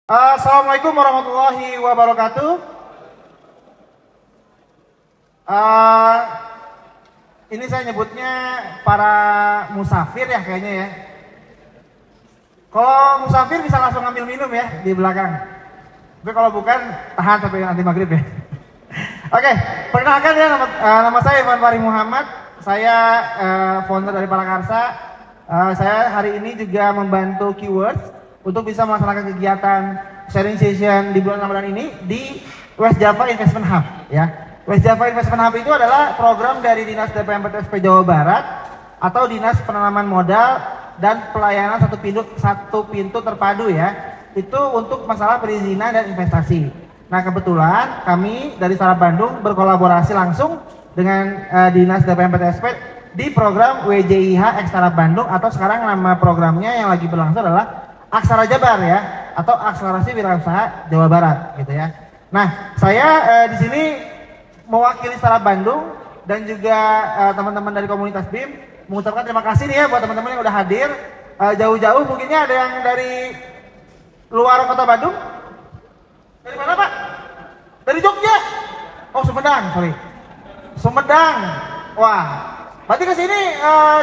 Assalamualaikum warahmatullahi wabarakatuh. Uh, ini saya nyebutnya para musafir ya kayaknya ya. Kalau musafir bisa langsung ngambil minum ya di belakang. Tapi kalau bukan tahan sampai nanti maghrib ya. Oke, perkenalkan ya nama saya Ivan Fahri Muhammad. Saya founder dari Parakarsa. Saya hari ini juga membantu Keywords untuk bisa melaksanakan kegiatan sharing session di bulan Ramadan ini di West Java Investment Hub ya. West Java Investment Hub itu adalah program dari Dinas DPMPTSP Jawa Barat atau Dinas Penanaman Modal dan Pelayanan satu pintu terpadu ya. Itu untuk masalah perizinan dan investasi. Nah kebetulan kami dari Startup Bandung berkolaborasi langsung dengan Dinas DPMPTSP di program WJIH X Startup Bandung atau sekarang nama programnya yang lagi berlangsung adalah Aksara Jabar ya, atau Akselerasi Wirausaha Jawa Barat gitu ya. Nah, saya di sini mewakili Startup Bandung dan juga teman-teman dari komunitas BIM mengucapkan terima kasih nih ya buat teman-teman yang udah hadir jauh-jauh. Mungkinnya ada yang dari luar kota Bandung. Dari mana Pak? Dari Jogja. Oh Sumedang, sorry. Sumedang. Wah, berarti ke sini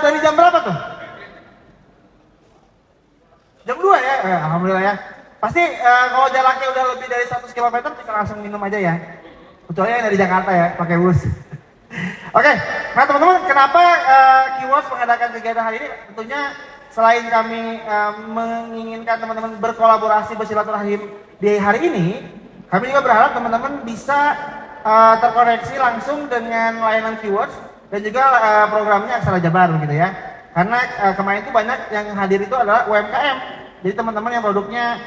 dari jam berapa tuh? Jam 2 ya, alhamdulillah ya. Pasti kalau jaraknya udah lebih dari 100 km bisa langsung minum aja ya. Kecuali yang dari Jakarta ya, pakai bus. Oke, nah teman-teman, kenapa Keywords mengadakan kegiatan hari ini? Tentunya selain kami menginginkan teman-teman berkolaborasi bersilaturahim di hari ini, kami juga berharap teman-teman bisa terkoneksi langsung dengan layanan Keywords dan juga programnya Aksara Jabar gitu ya. Karena kemarin itu banyak yang hadir itu adalah UMKM. Jadi teman-teman yang produknya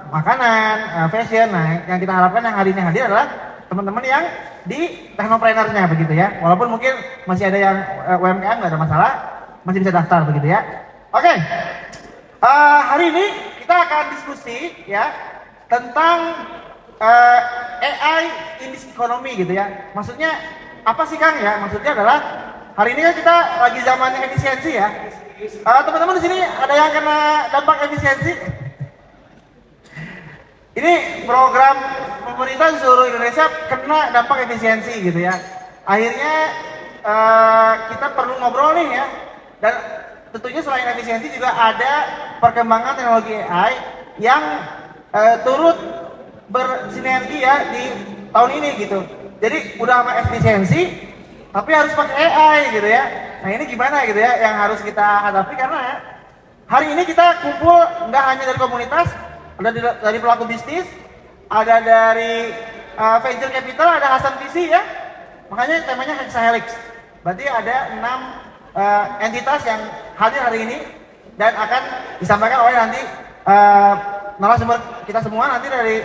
makanan, fashion. Nah, yang kita harapkan yang hari ini hadir adalah teman-teman yang di teknopreneurnya begitu ya. Walaupun mungkin masih ada yang UMKM nggak ada masalah, masih bisa daftar begitu ya. Oke, hari ini kita akan diskusi ya tentang AI in this economy gitu ya. Maksudnya apa sih Kang ya? Maksudnya adalah hari ini kan kita lagi zamannya efisiensi ya. Teman-teman di sini ada yang kena dampak efisiensi? Ini program pemerintah di seluruh Indonesia kena dampak efisiensi gitu ya. Akhirnya kita perlu ngobrol nih ya. Dan tentunya selain efisiensi juga ada perkembangan teknologi AI yang turut bersinergi ya di tahun ini gitu. Jadi udah sama efisiensi tapi harus pakai AI gitu ya. Nah ini gimana gitu ya yang harus kita hadapi karena hari ini kita kumpul nggak hanya dari komunitas, ada dari pelaku bisnis, ada dari venture capital, ada Hasan Visi ya. Makanya temanya Hexahelix. Berarti ada 6 entitas yang hadir hari ini dan akan disampaikan oleh nanti narasumber kita semua nanti dari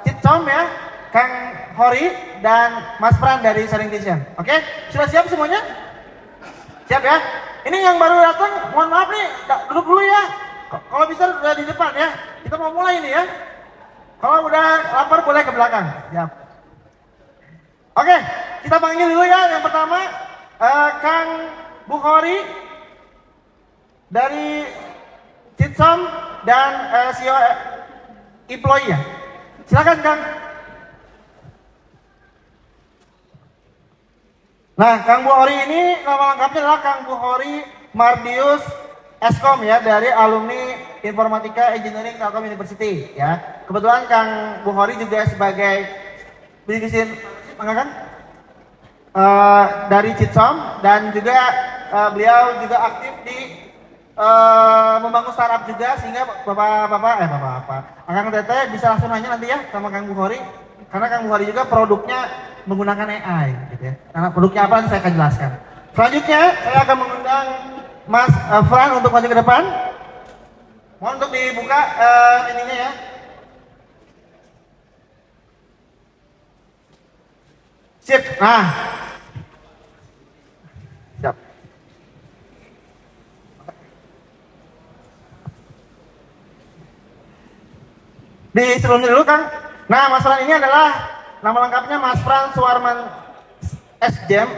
Citcom ya, Kang Hori dan Mas Pran dari Sharing Session. Oke, sudah siap semuanya? Siap ya? Ini yang baru datang, mohon maaf nih, duduk dulu ya. Kalau bisa udah di depan ya. Kita mau mulai nih ya. Kalau udah lapar boleh ke belakang. Siap. Oke, kita panggil dulu ya. Yang pertama, Kang Bukhari dari Citsom dan CEO Employee ya. Silakan Kang. Nah, Kang Bukhari ini nama lengkapnya adalah Kang Bukhari Mardius Eskom ya dari alumni Informatika Engineering Telkom University ya. Kebetulan Kang Bukhari juga sebagai bikin dari Citsom dan juga beliau juga aktif di membangun startup juga sehingga bapak Kang Tete bisa langsung nanya nanti ya sama Kang Bukhari karena Kang Bukhari juga produknya menggunakan AI gitu ya. Karena produknya apa nanti saya akan jelaskan. Selanjutnya saya akan mengundang Mas Fran untuk maju ke depan. Mohon untuk dibuka ininya ya. Sip. Nah. Siap. Di sebelumnya dulu Kang. Nah, Mas Fran ini adalah nama lengkapnya Mas Frans Suwarman Sjam,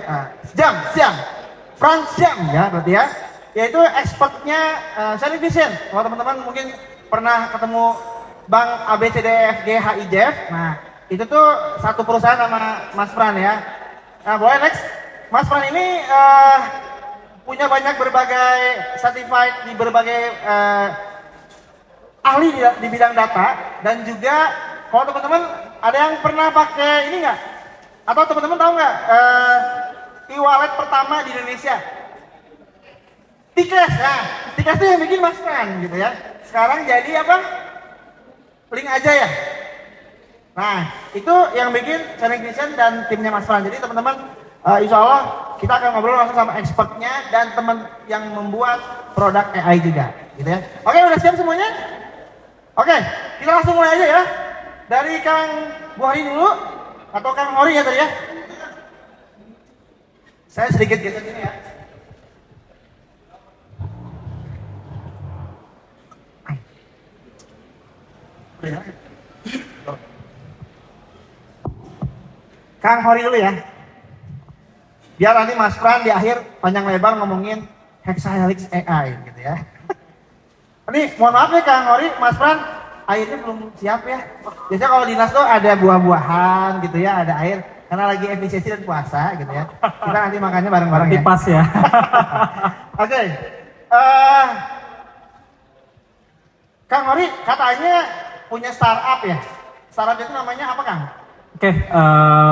Frans Jam ya berarti ya, yaitu expertnya Sharing Vision. Kalau teman-teman mungkin pernah ketemu Bang ABCDEFGHIJF. Nah, itu tuh satu perusahaan sama Mas Pran ya. Nah, boleh next. Mas Pran ini punya banyak berbagai certified di berbagai ahli di bidang data, dan juga kalau teman-teman ada yang pernah pakai ini nggak? Atau teman-teman tahu nggak e-wallet pertama di Indonesia? Tikes. Nah, Tikes itu yang bikin Mas Pran gitu ya. Sekarang jadi apa? Link aja ya. Nah, itu yang bikin Channel dan timnya Mas Pran. Jadi teman-teman, insya Allah kita akan ngobrol langsung sama expertnya dan teman yang membuat produk AI juga, gitu ya. Oke, udah siap semuanya? Oke, kita langsung mulai aja ya. Dari Kang Buhari dulu, atau Kang Hori ya tadi ya. Saya sedikit geser ini ya. Kang Hori dulu ya. Biar nanti Mas Pran di akhir panjang lebar ngomongin Hexahelix AI gitu ya. Ini mohon maaf ya Kang Hori, Mas Pran, airnya belum siap ya. Biasanya kalau dinas tuh ada buah-buahan gitu ya, ada air. Karena lagi efisiensi dan puasa gitu ya. Kita nanti makannya bareng-bareng ya. Pas ya. Oke. Kang Hori katanya punya startup ya. Startup itu namanya apa Kang? Oke,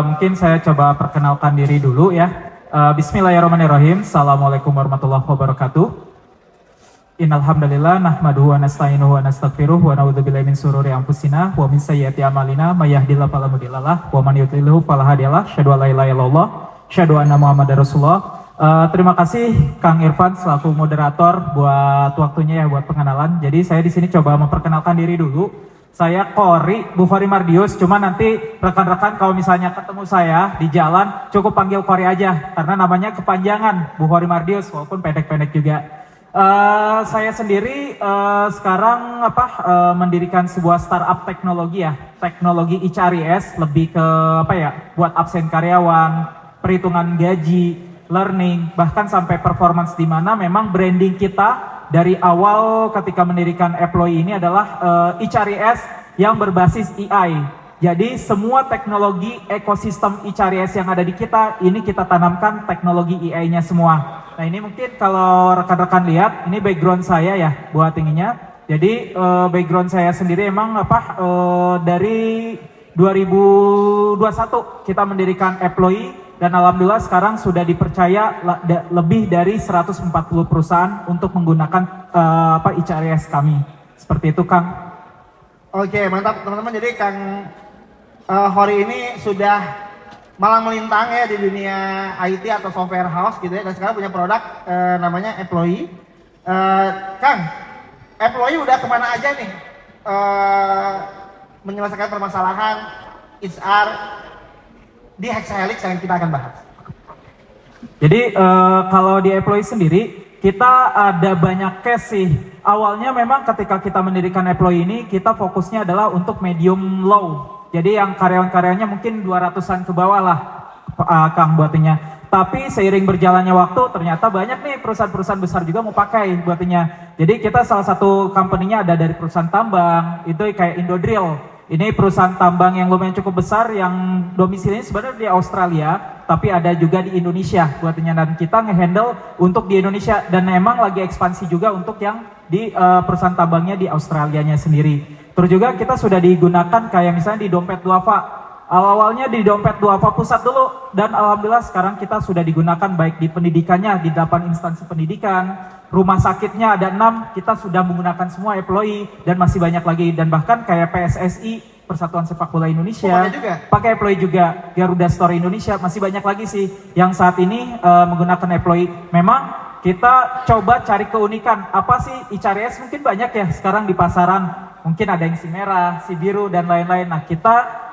mungkin saya coba perkenalkan diri dulu ya. Bismillahirrahmanirrahim. Assalamualaikum warahmatullahi wabarakatuh. Innalhamdulillah nahmaduhu wa nasta'inuhu wa nastaghfiruh wa na'udzubillahi min syururi anfusina wa min sayyiati a'malina may yahdihillahu fala mudhillalah wa man yudhlilhu fala hadiyalah. Asyhadu an la ilaha illallah, asyhadu anna Muhammadar Rasulullah. Terima kasih Kang Irfan selaku moderator buat waktunya ya buat pengenalan. Jadi saya di sini coba memperkenalkan diri dulu. Saya Bukhari Mardius, cuma nanti rekan-rekan kalau misalnya ketemu saya di jalan cukup panggil Kori aja karena namanya kepanjangan Bukhari Mardius walaupun pendek-pendek juga. Saya sendiri sekarang mendirikan sebuah startup teknologi ya, teknologi HRIS, lebih ke buat absen karyawan, perhitungan gaji, learning, bahkan sampai performance, di mana memang branding kita dari awal ketika mendirikan Apploy ini adalah HRIS yang berbasis AI. Jadi semua teknologi ekosistem HRIS yang ada di kita, ini kita tanamkan teknologi AI-nya semua. Nah ini mungkin kalau rekan-rekan lihat, ini background saya ya buat ininya. Jadi background saya sendiri emang dari 2021 kita mendirikan Apploy, dan alhamdulillah sekarang sudah dipercaya lebih dari 140 perusahaan untuk menggunakan HRIS kami. Seperti itu Kang. Oke, mantap teman-teman. Jadi Kang Hori ini sudah malang melintang ya di dunia IT atau software house gitu ya, dan sekarang punya produk namanya Apploy. Kang, Apploy udah kemana aja nih menyelesaikan permasalahan HR di Hexahelix yang kita akan bahas? Jadi kalau di Apploy sendiri kita ada banyak case sih. Awalnya memang ketika kita mendirikan Apploy ini kita fokusnya adalah untuk medium low. Jadi yang karyawan-karyanya mungkin 200-an ke bawah lah Kang buatinya. Tapi seiring berjalannya waktu ternyata banyak nih perusahaan-perusahaan besar juga mau pakai buatinya. Jadi kita salah satu company-nya ada dari perusahaan tambang, itu kayak Indodrill. Ini perusahaan tambang yang lumayan cukup besar yang domisilinya sebenarnya di Australia, tapi ada juga di Indonesia buatinya, dan kita ngehandle untuk di Indonesia, dan emang lagi ekspansi juga untuk yang di perusahaan tambangnya di Australianya sendiri. Terus juga kita sudah digunakan kayak misalnya di Dompet Duafa. Awalnya di Dompet Duafa pusat dulu, dan alhamdulillah sekarang kita sudah digunakan baik di pendidikannya, di 8 instansi pendidikan, rumah sakitnya ada 6, kita sudah menggunakan semua Apploy, dan masih banyak lagi, dan bahkan kayak PSSI, Persatuan Sepak Bola Indonesia, pakai Apploy juga, Garuda Store Indonesia, masih banyak lagi sih yang saat ini menggunakan Apploy. Memang kita coba cari keunikan, apa sih HRIS mungkin banyak ya sekarang di pasaran, mungkin ada yang si merah, si biru, dan lain-lain. Nah kita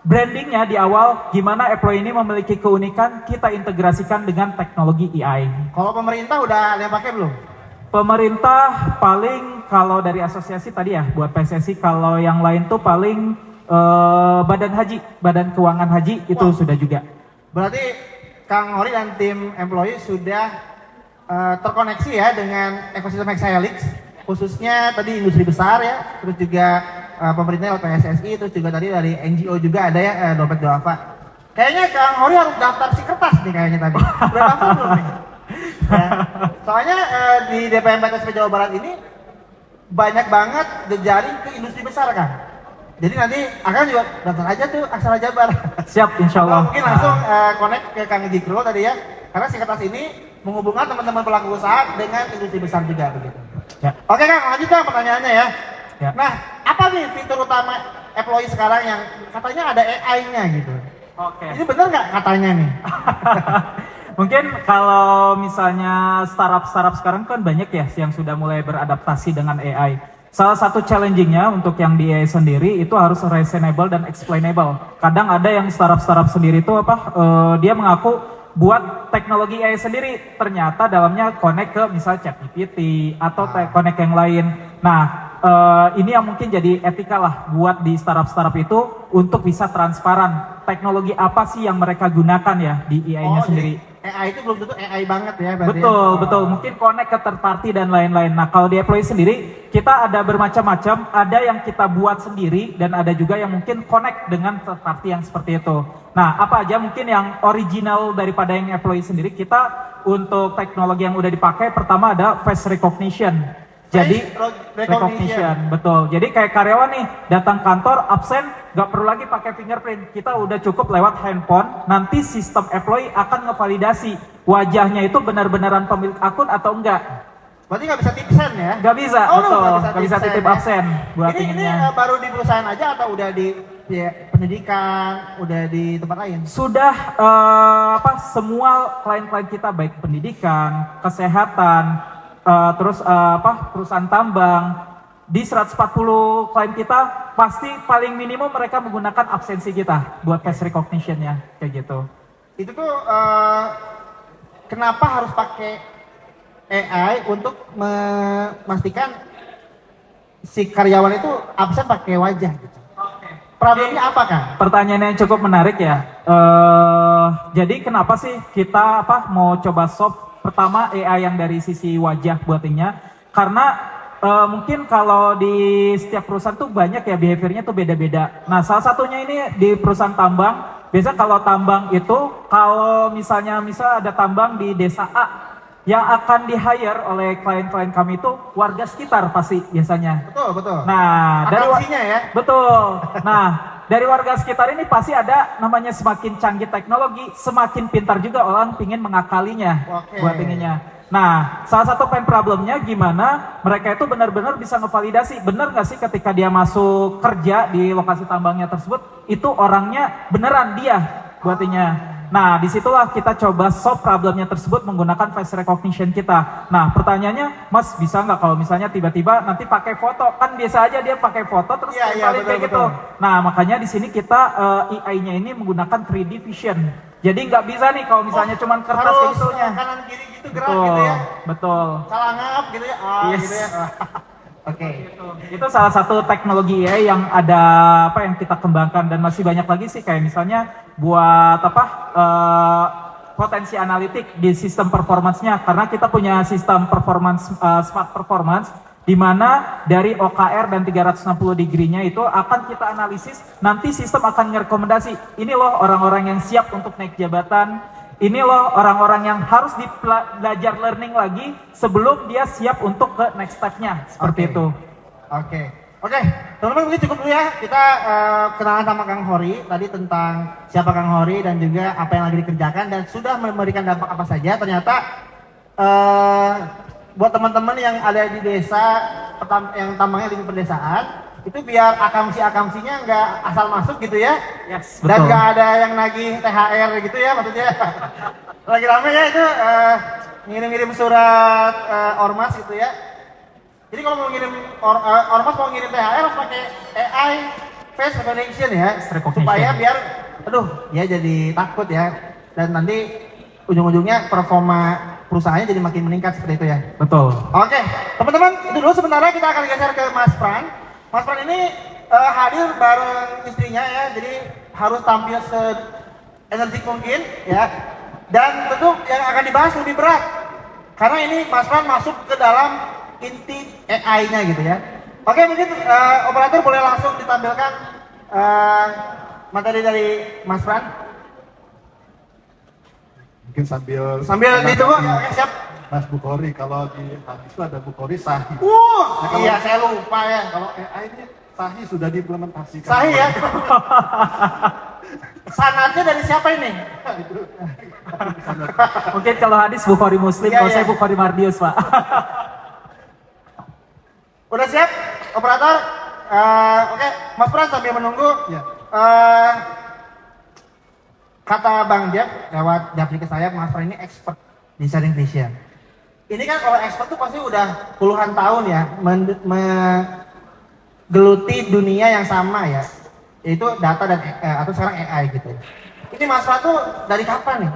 brandingnya di awal, gimana Apploy ini memiliki keunikan, kita integrasikan dengan teknologi AI. Kalau pemerintah udah ada yang pakai belum? Pemerintah paling kalau dari asosiasi tadi ya, buat PSSI, kalau yang lain tuh paling Badan Haji, Badan Keuangan Haji itu sudah juga. Berarti Kang Hori dan tim Apploy sudah terkoneksi ya dengan ekosistem Hexahelix. khususnya tadi industri besar ya, terus juga pemerintah PSSI, terus juga tadi dari NGO juga ada ya, Dompet Duafa. Kayaknya Kang Hori harus daftar si kertas nih kayaknya tadi. Udah daftar belum nih? Ya. Soalnya di DPM PTSP Jawa Barat ini banyak banget jejaring ke industri besar kan. Jadi nanti akan juga daftar aja tuh Aksara Jabar. Siap, insya Allah. Mungkin langsung connect ke Kang Jikro tadi ya. Karena si kertas ini menghubungkan teman-teman pelaku usaha dengan industri besar juga begitu. Ya. Oke Kang, lanjut Kang pertanyaannya ya. Ya. Nah, apa nih fitur utama employee sekarang yang katanya ada AI-nya gitu? Oke. Ini bener nggak katanya nih? Mungkin kalau misalnya startup sekarang kan banyak ya yang sudah mulai beradaptasi dengan AI. Salah satu challenging-nya untuk yang di AI sendiri itu harus reasonable dan explainable. Kadang ada yang startup sendiri itu dia mengaku buat teknologi AI sendiri, ternyata dalamnya connect ke misal ChatGPT atau connect yang lain. Nah, ini yang mungkin jadi etika lah buat di startup itu untuk bisa transparan. Teknologi apa sih yang mereka gunakan ya di AI-nya sendiri? AI itu belum tentu AI banget ya berarti. Betul, betul. Mungkin connect ke third party dan lain-lain. Nah, kalau di employee sendiri, kita ada bermacam-macam. Ada yang kita buat sendiri dan ada juga yang mungkin connect dengan third party yang seperti itu. Nah, apa aja mungkin yang original daripada yang employee sendiri, kita untuk teknologi yang udah dipakai, pertama ada face recognition. Jadi recognition, betul. Jadi kayak karyawan nih datang kantor absen, nggak perlu lagi pakai fingerprint. Kita udah cukup lewat handphone. Nanti sistem employee akan ngevalidasi wajahnya itu benar-benaran pemilik akun atau enggak. Berarti nggak bisa tipsen ya? Nggak bisa, betul. Nggak bisa titip absen buat ini baru di perusahaan aja atau udah di pendidikan, udah di tempat lain? Sudah semua klien-klien kita baik pendidikan, kesehatan, terus perusahaan tambang, di 140 klien kita pasti paling minimum mereka menggunakan absensi kita buat face recognition-nya kayak gitu. Itu tuh kenapa harus pakai AI untuk memastikan si karyawan itu absen pakai wajah gitu? Problemnya apa kan? Pertanyaan yang cukup menarik ya. Jadi kenapa sih kita mau coba solve pertama AI yang dari sisi wajah buatinnya? Karena mungkin kalau di setiap perusahaan tuh banyak ya behaviornya tuh beda-beda. Nah, salah satunya ini di perusahaan tambang. Biasa kalau tambang itu, kalau misalnya ada tambang di desa A, yang akan di-hire oleh klien-klien kami itu warga sekitar pasti biasanya. Betul. Nah, akamsinya ya? Betul. Nah, dari warga sekitar ini pasti ada namanya semakin canggih teknologi, semakin pintar juga orang pingin mengakalinya buat inginnya. Nah, salah satu pain problemnya gimana mereka itu benar-benar bisa ngevalidasi benar nggak sih ketika dia masuk kerja di lokasi tambangnya tersebut itu orangnya beneran dia buatinya. Nah, disitulah kita coba solve problemnya tersebut menggunakan face recognition kita. Nah, pertanyaannya, Mas bisa nggak kalau misalnya tiba-tiba nanti pakai foto? Kan biasa aja dia pakai foto terus tempelin kayak gitu. Nah, makanya di sini kita AI-nya ini menggunakan 3D vision. Jadi nggak bisa nih kalau misalnya cuma kertas kayak gitunya. Kanan kiri gitu gerak gitu ya. Betul. Salah ngap gitu ya. Yes. Gitu ya. Oke. Itu salah satu teknologi AI yang ada yang kita kembangkan dan masih banyak lagi sih kayak misalnya buat potensi analitik di sistem performance-nya karena kita punya sistem performance smart performance di mana dari OKR dan 360 degree-nya itu akan kita analisis, nanti sistem akan merekomendasi ini loh orang-orang yang siap untuk naik jabatan, ini loh orang-orang yang harus belajar learning lagi sebelum dia siap untuk ke next step-nya, seperti itu. Oke, teman-teman mungkin cukup dulu ya, kita kenalan sama Kang Hori tadi tentang siapa Kang Hori dan juga apa yang lagi dikerjakan dan sudah memberikan dampak apa saja. Ternyata buat teman-teman yang ada di desa yang tambangnya di pedesaan itu biar akamsinya nggak asal masuk gitu ya. Yes, dan betul. nggak ada yang nagih THR gitu ya maksudnya. Lagi rame ya itu ngirim-ngirim surat ormas gitu ya. Jadi kalau mau ngirim ormas mau ngirim THR harus pakai AI face recognition ya, supaya biar ya jadi takut ya dan nanti ujung-ujungnya performa perusahaannya jadi makin meningkat seperti itu ya. Betul. Oke, teman-teman itu dulu sebenarnya kita akan geser ke Mas Pran. Mas Pran ini hadir bareng istrinya ya, jadi harus tampil se-energik mungkin ya. Dan tentu yang akan dibahas lebih berat karena ini Mas Pran masuk ke dalam inti AI-nya gitu ya. Oke, mungkin operator boleh langsung ditampilkan materi dari Mas Fran. Mungkin sambil Ditunggu. Oke, siap. Mas Bukhari, kalau di hadis itu ada Bukhari sahih. Kalau iya saya lupa ya. Kalau AI ini sahih sudah diimplementasikan. Sahih ya. Sanadnya dari siapa ini? Mungkin kalau hadis Bukhari Muslim, Iya, kalau iya. saya Bukhari Mardius, Pak. Udah siap, operator? Oke, Mas Fran sambil menunggu. Ya. Kata Bang Jeff lewat Japri ke saya, Mas Fran ini expert di sharing vision. Ini kan kalau expert tuh pasti udah puluhan tahun ya menggeluti dunia yang sama ya, yaitu data dan atau sekarang AI gitu. Ini Mas Fran tuh dari kapan nih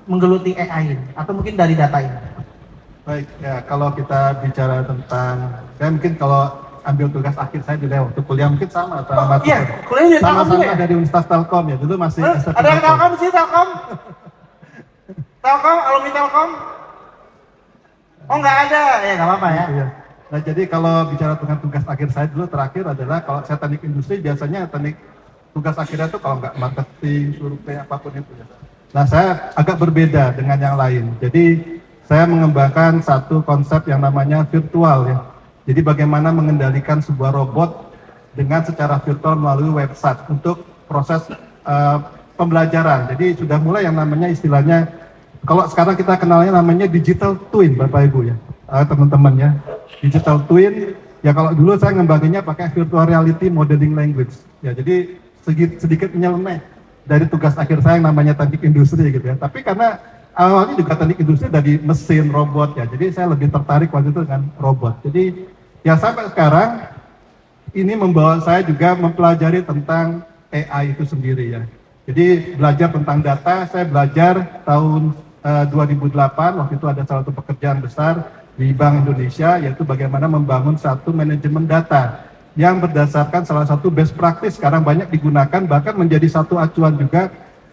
menggeluti AI ini? Atau mungkin dari data ini? Baik, ya kalau kita bicara tentang, saya mungkin kalau ambil tugas akhir saya di waktu kuliah mungkin sama Mas Iya, Bukhari. kuliah di Telkom juga Sama-sama ya? dari Universitas Telkom ya, dulu masih STT Ada yang Telkom di sini, Telkom? Telkom, alumni Telkom? Oh nggak ada, ya nggak apa-apa ya. Gitu ya. Nah jadi kalau bicara tentang tugas akhir saya dulu terakhir adalah kalau saya teknik industri biasanya teknik tugas akhirnya itu kalau nggak marketing, survei apapun itu ya. Nah saya agak berbeda dengan yang lain. Jadi saya mengembangkan satu konsep yang namanya virtual ya. Jadi bagaimana mengendalikan sebuah robot dengan secara virtual melalui website untuk proses pembelajaran. Jadi sudah mulai yang namanya istilahnya, kalau sekarang kita kenalnya namanya digital twin Bapak Ibu ya, teman-teman ya. Digital twin, ya kalau dulu saya ngembanginnya pakai virtual reality modeling language. Ya jadi sedikit menyeleneh dari tugas akhir saya yang namanya teknik industri gitu ya. Tapi karena awalnya juga teknik industri dari mesin, robot ya. Jadi saya lebih tertarik waktu itu dengan robot. Jadi ya sampai sekarang ini membawa saya juga mempelajari tentang AI itu sendiri ya. Jadi belajar tentang data, saya belajar tahun 2008, waktu itu ada salah satu pekerjaan besar di Bank Indonesia, yaitu bagaimana membangun satu manajemen data yang berdasarkan salah satu best practice, sekarang banyak digunakan, bahkan menjadi satu acuan juga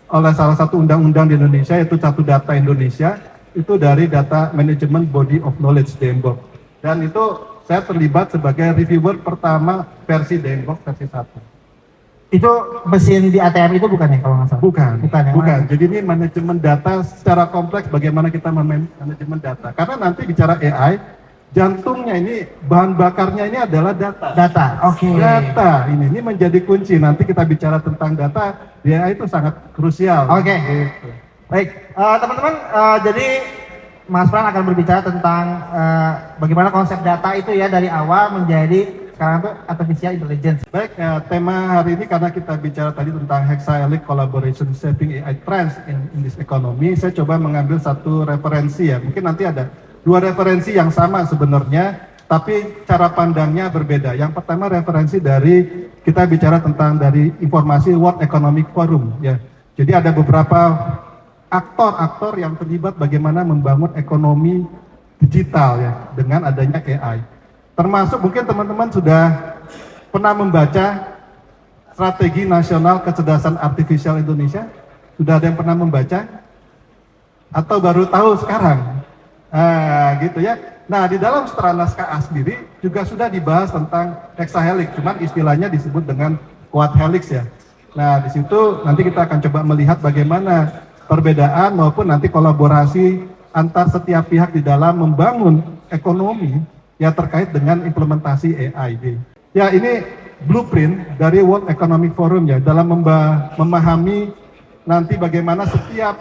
oleh salah satu undang-undang di Indonesia, yaitu Satu Data Indonesia, itu dari Data Management Body of Knowledge, DMBOK. Dan itu saya terlibat sebagai reviewer pertama versi DMBOK versi 1. Itu mesin di ATM itu bukan ya kalau nggak salah? Bukan. Bukan. Jadi ini manajemen data secara kompleks, bagaimana kita manajemen data. Karena nanti bicara AI, jantungnya ini, bahan bakarnya ini adalah data. Data, oke. Data ini menjadi kunci. Nanti kita bicara tentang data, di AI itu sangat krusial. Oke. Gitu. Baik, teman-teman, jadi Mas Fran akan berbicara tentang bagaimana konsep data itu ya dari awal menjadi sekarang itu artificial intelligence. Baik, tema hari ini karena kita bicara tadi tentang hexaelic collaboration shaping AI trends in this economy, saya coba mengambil satu referensi ya. Mungkin nanti ada dua referensi yang sama sebenarnya, tapi cara pandangnya berbeda. Yang pertama referensi dari, kita bicara tentang dari informasi World Economic Forum ya. Jadi ada beberapa aktor-aktor yang terlibat bagaimana membangun ekonomi digital ya dengan adanya AI. Termasuk mungkin teman-teman sudah pernah membaca Strategi Nasional Kecerdasan Artifisial Indonesia? Sudah ada yang pernah membaca? Atau baru tahu sekarang? Gitu ya. Nah, di dalam Setara Naskah A sendiri juga sudah dibahas tentang hexahelix, cuman istilahnya disebut dengan quad helix ya. Nah, di situ nanti kita akan coba melihat bagaimana perbedaan maupun nanti kolaborasi antar setiap pihak di dalam membangun ekonomi ya terkait dengan implementasi AI. Ya ini blueprint dari World Economic Forum ya dalam memahami nanti bagaimana setiap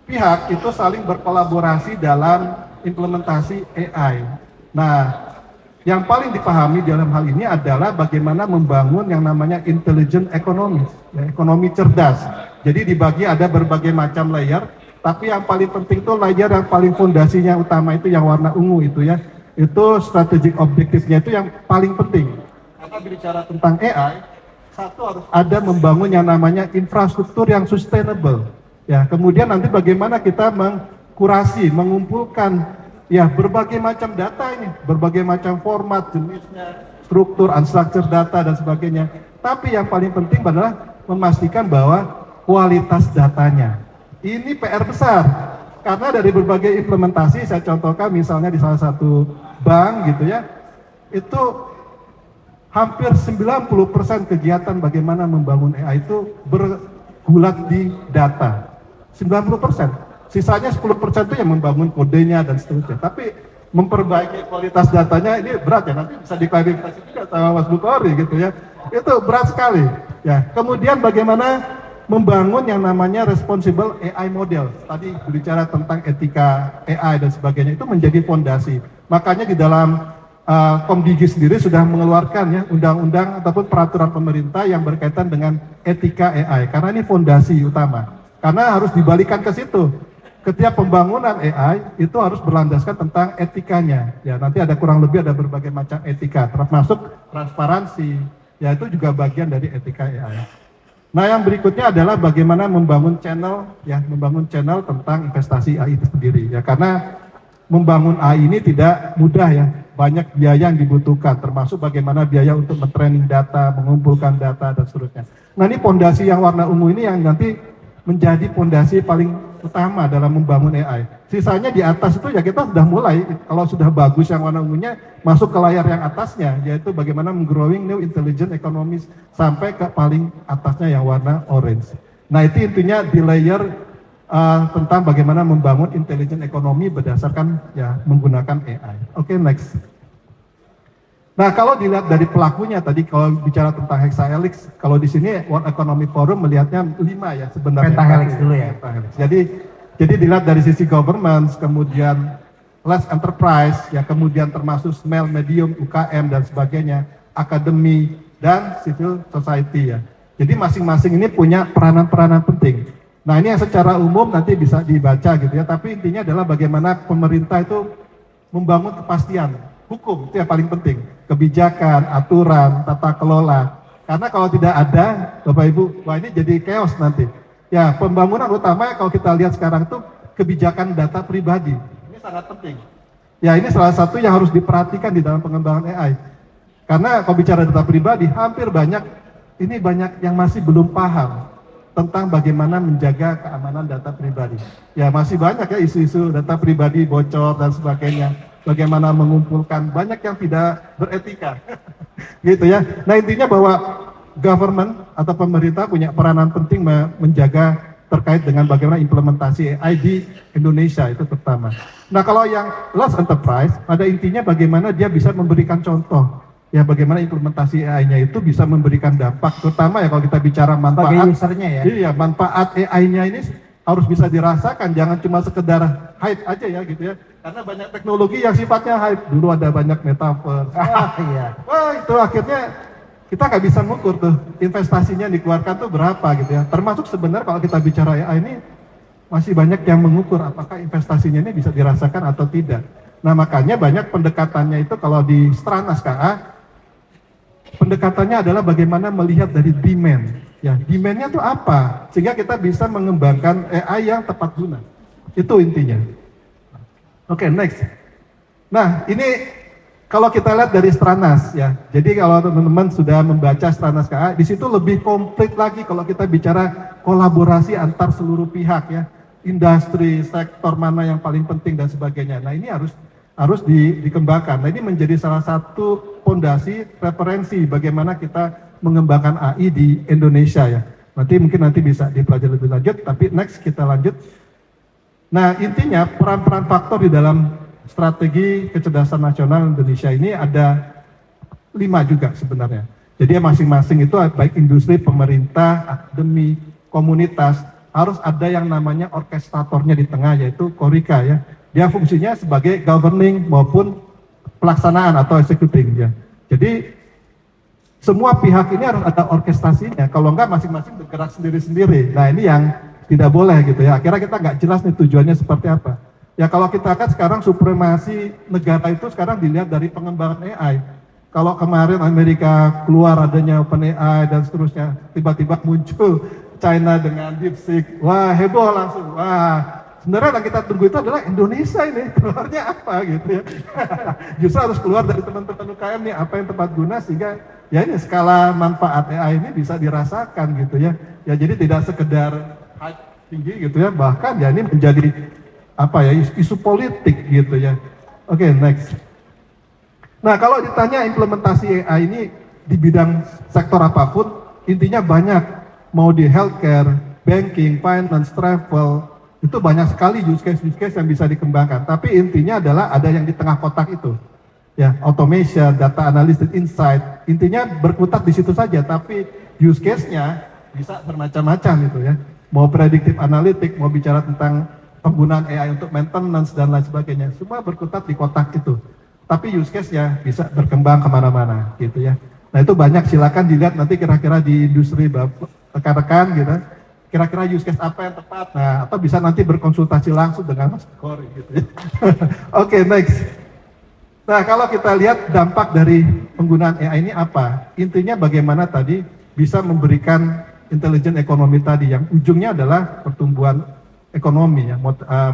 pihak itu saling berkolaborasi dalam implementasi AI. Nah, yang paling dipahami dalam hal ini adalah bagaimana membangun yang namanya intelligent economy, ya, ekonomi cerdas. Jadi dibagi ada berbagai macam layer, tapi yang paling penting itu layer yang paling fondasinya utama itu yang warna ungu itu ya. Itu strategic objektifnya itu yang paling penting. Karena bicara tentang AI, satu harus ada membangun yang namanya infrastruktur yang sustainable. Ya, kemudian nanti bagaimana kita mengkurasi, mengumpulkan ya berbagai macam data ini, berbagai macam format, jenisnya, struktur, unstructured data dan sebagainya. Tapi yang paling penting adalah memastikan bahwa kualitas datanya. Ini PR besar. Karena dari berbagai implementasi, saya contohkan misalnya di salah satu bank gitu ya, itu hampir 90% kegiatan bagaimana membangun AI itu bergulat di data. 90%. Sisanya 10% itu yang membangun kodenya dan seterusnya. Tapi memperbaiki kualitas datanya ini berat ya, nanti bisa diklarifikasi juga sama Mas Bukhari gitu ya. Itu berat sekali. Ya, kemudian bagaimana membangun yang namanya responsible AI model. Tadi berbicara tentang etika AI dan sebagainya, itu menjadi fondasi. Makanya di dalam Komdigi sendiri sudah mengeluarkan ya undang-undang ataupun peraturan pemerintah yang berkaitan dengan etika AI. Karena ini fondasi utama. Karena harus dibalikan ke situ. Ketika pembangunan AI itu harus berlandaskan tentang etikanya. Ya, nanti ada kurang lebih ada berbagai macam etika, termasuk transparansi. Ya, itu juga bagian dari etika AI. Nah, yang berikutnya adalah bagaimana membangun channel tentang investasi AI itu sendiri. Ya, karena membangun AI ini tidak mudah ya, banyak biaya yang dibutuhkan, termasuk bagaimana biaya untuk mentraining data, mengumpulkan data dan seterusnya. Nah, ini pondasi yang warna ungu ini yang nanti menjadi pondasi paling utama dalam membangun AI. Sisanya di atas itu ya kita sudah mulai, kalau sudah bagus yang warna ungunya masuk ke layar yang atasnya, yaitu bagaimana menggrowing new intelligent economies sampai ke paling atasnya yang warna orange. Nah, itu intinya di layer tentang bagaimana membangun intelligent economy berdasarkan ya menggunakan AI. Oke, next. Nah, kalau dilihat dari pelakunya tadi, kalau bicara tentang hexahelix, kalau di sini World Economic Forum melihatnya 5 ya sebenarnya. Pentahelix dulu ya. Pentahelix. Jadi dilihat dari sisi governance, kemudian large enterprise, ya kemudian termasuk small, medium, UKM dan sebagainya, akademi dan civil society ya. Jadi masing-masing ini punya peranan-peranan penting. Nah, ini yang secara umum nanti bisa dibaca gitu ya, tapi intinya adalah bagaimana pemerintah itu membangun kepastian hukum, itu yang paling penting. Kebijakan, aturan, tata kelola. Karena kalau tidak ada, Bapak Ibu, wah ini jadi chaos nanti. Ya, pembangunan utama kalau kita lihat sekarang itu kebijakan data pribadi. Ini sangat penting. Ya, ini salah satu yang harus diperhatikan di dalam pengembangan AI. Karena kalau bicara data pribadi, hampir banyak yang masih belum paham tentang bagaimana menjaga keamanan data pribadi. Ya, masih banyak ya isu-isu data pribadi bocor dan sebagainya. Bagaimana mengumpulkan, banyak yang tidak beretika. Gitu ya. Nah, intinya bahwa government atau pemerintah punya peranan penting menjaga terkait dengan bagaimana implementasi AI di Indonesia, itu pertama. Nah, kalau yang large enterprise, pada intinya bagaimana dia bisa memberikan contoh. Ya, bagaimana implementasi AI-nya itu bisa memberikan dampak, terutama ya kalau kita bicara manfaat. Bagi usernya ya. Iya, manfaat AI-nya ini harus bisa dirasakan, jangan cuma sekedar hype aja ya gitu ya. Karena banyak teknologi yang sifatnya hype. Dulu ada banyak metaverse. Wah, itu akhirnya kita nggak bisa mengukur tuh investasinya dikeluarkan tuh berapa gitu ya. Termasuk sebenarnya kalau kita bicara AI ini masih banyak yang mengukur apakah investasinya ini bisa dirasakan atau tidak. Nah, makanya banyak pendekatannya itu kalau di Stranas KA, pendekatannya adalah bagaimana melihat dari demand. Ya, demand-nya tuh apa? Sehingga kita bisa mengembangkan AI yang tepat guna. Itu intinya. Oke, next. Nah, ini kalau kita lihat dari Stranas ya. Jadi kalau teman-teman sudah membaca Stranas KA, di situ lebih komplit lagi kalau kita bicara kolaborasi antar seluruh pihak ya. Industri, sektor mana yang paling penting dan sebagainya. Nah, ini harus dikembangkan. Nah, ini menjadi salah satu fondasi referensi bagaimana kita mengembangkan AI di Indonesia ya. Nanti bisa dipelajari lebih lanjut, tapi next kita lanjut. Nah, intinya peran-peran faktor di dalam strategi kecerdasan nasional Indonesia ini ada 5 juga sebenarnya. Jadi masing-masing itu baik industri, pemerintah, akademi, komunitas, harus ada yang namanya orkestratornya di tengah, yaitu Korika ya. Dia fungsinya sebagai governing maupun pelaksanaan atau executing ya. Jadi semua pihak ini harus ada orkestrasinya, kalau enggak masing-masing bergerak sendiri-sendiri. Nah, ini yang tidak boleh gitu ya. Akhirnya kita nggak jelas nih tujuannya seperti apa. Ya, kalau kita kan sekarang supremasi negara itu sekarang dilihat dari pengembangan AI. Kalau kemarin Amerika keluar adanya OpenAI dan seterusnya, tiba-tiba muncul China dengan DeepSeek, wah heboh langsung. Wah, sebenarnya yang kita tunggu itu adalah Indonesia ini keluarnya apa gitu ya. Justru harus keluar dari teman-teman UKM nih apa yang tepat guna sehingga ya ini skala manfaat AI ini bisa dirasakan gitu ya. Ya, jadi tidak sekedar hype tinggi gitu ya, bahkan ya ini menjadi apa ya, isu politik gitu ya. Oke, next. Nah, kalau ditanya implementasi AI ini di bidang sektor apapun, intinya banyak, mau di healthcare, banking, finance, travel, itu banyak sekali use case yang bisa dikembangkan. Tapi intinya adalah ada yang di tengah kotak itu. Ya, automation, data analysis, insight, intinya berkutat di situ saja, tapi use case-nya bisa bermacam-macam gitu ya. Mau predictive analytics, mau bicara tentang penggunaan AI untuk maintenance dan lain sebagainya, semua berkutat di kotak itu. Tapi use case-nya bisa berkembang kemana-mana gitu ya. Nah itu banyak, silakan dilihat nanti kira-kira di industri rekan-rekan gitu. Kira-kira use case apa yang tepat, nah atau bisa nanti berkonsultasi langsung dengan Mas Kori gitu ya. Oke, next. Nah, kalau kita lihat dampak dari penggunaan AI ini apa? Intinya bagaimana tadi bisa memberikan intelligent ekonomi tadi, yang ujungnya adalah pertumbuhan ekonomi, ya,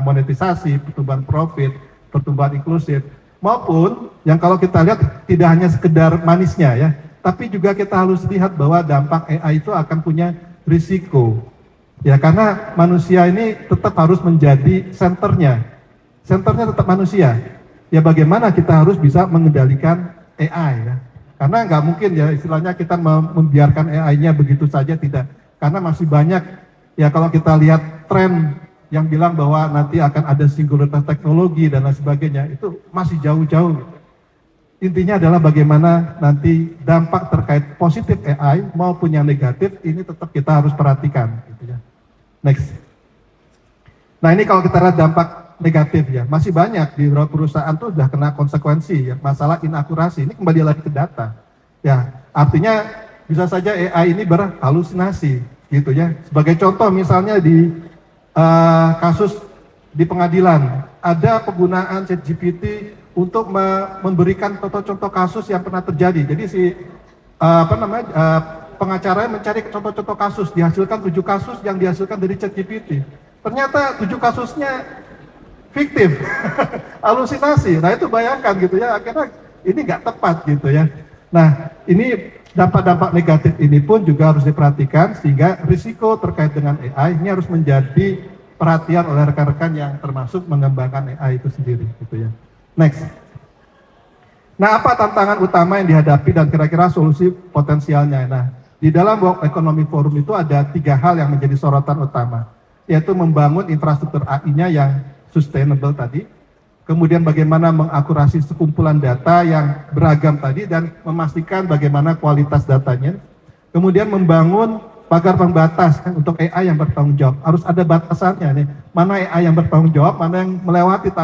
monetisasi, pertumbuhan profit, pertumbuhan inklusif, maupun yang kalau kita lihat tidak hanya sekedar manisnya ya, tapi juga kita harus lihat bahwa dampak AI itu akan punya risiko. Ya, karena manusia ini tetap harus menjadi senternya tetap manusia. Ya bagaimana kita harus bisa mengendalikan AI ya. Karena nggak mungkin ya istilahnya kita membiarkan AI-nya begitu saja, tidak. Karena masih banyak ya, kalau kita lihat tren yang bilang bahwa nanti akan ada singularitas teknologi dan lain sebagainya, itu masih jauh-jauh. Intinya adalah bagaimana nanti dampak terkait positif AI maupun yang negatif ini tetap kita harus perhatikan gitu ya. Next. Nah ini kalau kita lihat dampak negatif ya, masih banyak di beberapa perusahaan tuh sudah kena konsekuensi ya, masalah inakurasi, ini kembali lagi ke data. Ya, artinya bisa saja AI ini berhalusinasi gitu ya. Sebagai contoh misalnya di kasus di pengadilan, ada penggunaan ChatGPT untuk memberikan contoh-contoh kasus yang pernah terjadi. Jadi si pengacaranya mencari contoh-contoh kasus, dihasilkan 7 kasus yang dihasilkan dari ChatGPT. Ternyata 7 kasusnya fiktif, halusinasi. Nah itu bayangkan gitu ya, akhirnya ini nggak tepat gitu ya. Nah ini dampak-dampak negatif ini pun juga harus diperhatikan, sehingga risiko terkait dengan AI ini harus menjadi perhatian oleh rekan-rekan yang termasuk mengembangkan AI itu sendiri gitu ya. Next. Nah apa tantangan utama yang dihadapi dan kira-kira solusi potensialnya? Nah di dalam World Economic Forum itu ada 3 hal yang menjadi sorotan utama, yaitu membangun infrastruktur AI-nya yang sustainable tadi, kemudian bagaimana mengakurasi sekumpulan data yang beragam tadi dan memastikan bagaimana kualitas datanya, kemudian membangun pagar pembatas kan, untuk AI yang bertanggung jawab, harus ada batasannya nih, mana AI yang bertanggung jawab, mana yang melewati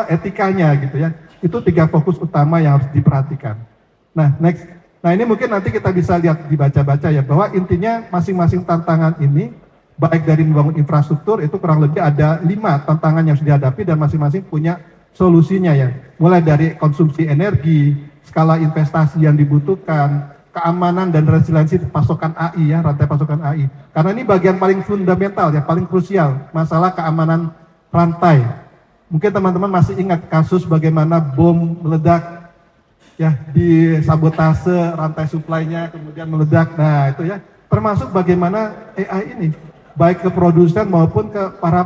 etikanya gitu ya. Itu 3 fokus utama yang harus diperhatikan. Nah next, nah ini mungkin nanti kita bisa lihat dibaca-baca ya, bahwa intinya masing-masing tantangan ini baik dari membangun infrastruktur itu kurang lebih ada 5 tantangan yang harus dihadapi dan masing-masing punya solusinya ya. Mulai dari konsumsi energi, skala investasi yang dibutuhkan, keamanan dan resiliensi pasokan AI ya, rantai pasokan AI. Karena ini bagian paling fundamental ya, paling krusial, masalah keamanan rantai. Mungkin teman-teman masih ingat kasus bagaimana bom meledak ya di sabotase rantai supply-nya kemudian meledak. Nah, itu ya, termasuk bagaimana AI ini baik ke produsen maupun ke para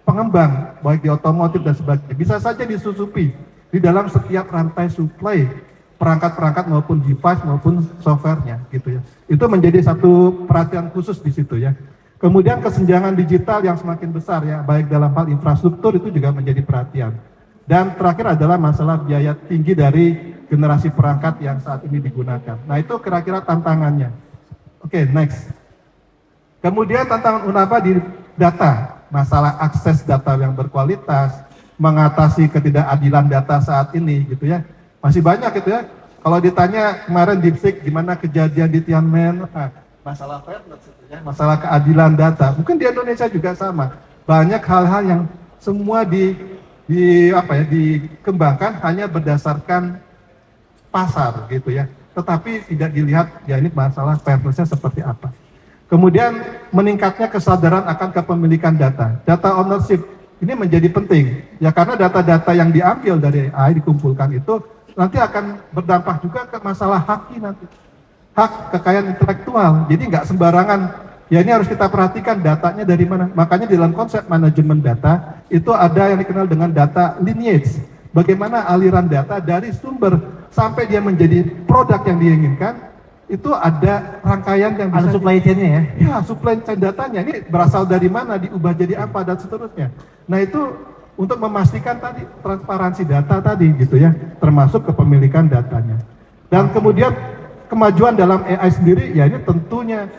pengembang, baik di otomotif dan sebagainya, bisa saja disusupi di dalam setiap rantai supply, perangkat-perangkat maupun device maupun softwarenya gitu ya. Itu menjadi satu perhatian khusus di situ ya. Kemudian kesenjangan digital yang semakin besar ya, baik dalam hal infrastruktur itu juga menjadi perhatian. Dan terakhir adalah masalah biaya tinggi dari generasi perangkat yang saat ini digunakan. Nah itu kira-kira tantangannya. Oke, next. Kemudian tantangan utama di data, masalah akses data yang berkualitas, mengatasi ketidakadilan data saat ini gitu ya. Masih banyak gitu ya. Kalau ditanya kemarin DeepSeek gimana kejadian di Tiananmen, masalah fairness itu ya, masalah keadilan data. Mungkin di Indonesia juga sama. Banyak hal-hal yang semua dikembangkan hanya berdasarkan pasar gitu ya. Tetapi tidak dilihat ya ini masalah fairness-nya seperti apa. Kemudian meningkatnya kesadaran akan kepemilikan data. Data ownership ini menjadi penting. Ya karena data-data yang diambil dari AI dikumpulkan itu nanti akan berdampak juga ke masalah hak nanti. Hak kekayaan intelektual. Jadi nggak sembarangan Ya ini harus kita perhatikan datanya dari mana. Makanya di dalam konsep manajemen data itu ada yang dikenal dengan data lineage. Bagaimana aliran data dari sumber sampai dia menjadi produk yang diinginkan, itu ada rangkaian yang bisa Ada supply chain-nya ya? Ya, supply chain datanya ini berasal dari mana, diubah jadi apa dan seterusnya. Nah itu untuk memastikan tadi transparansi data tadi gitu ya, termasuk kepemilikan datanya. Dan kemudian kemajuan dalam AI sendiri ya ini tentunya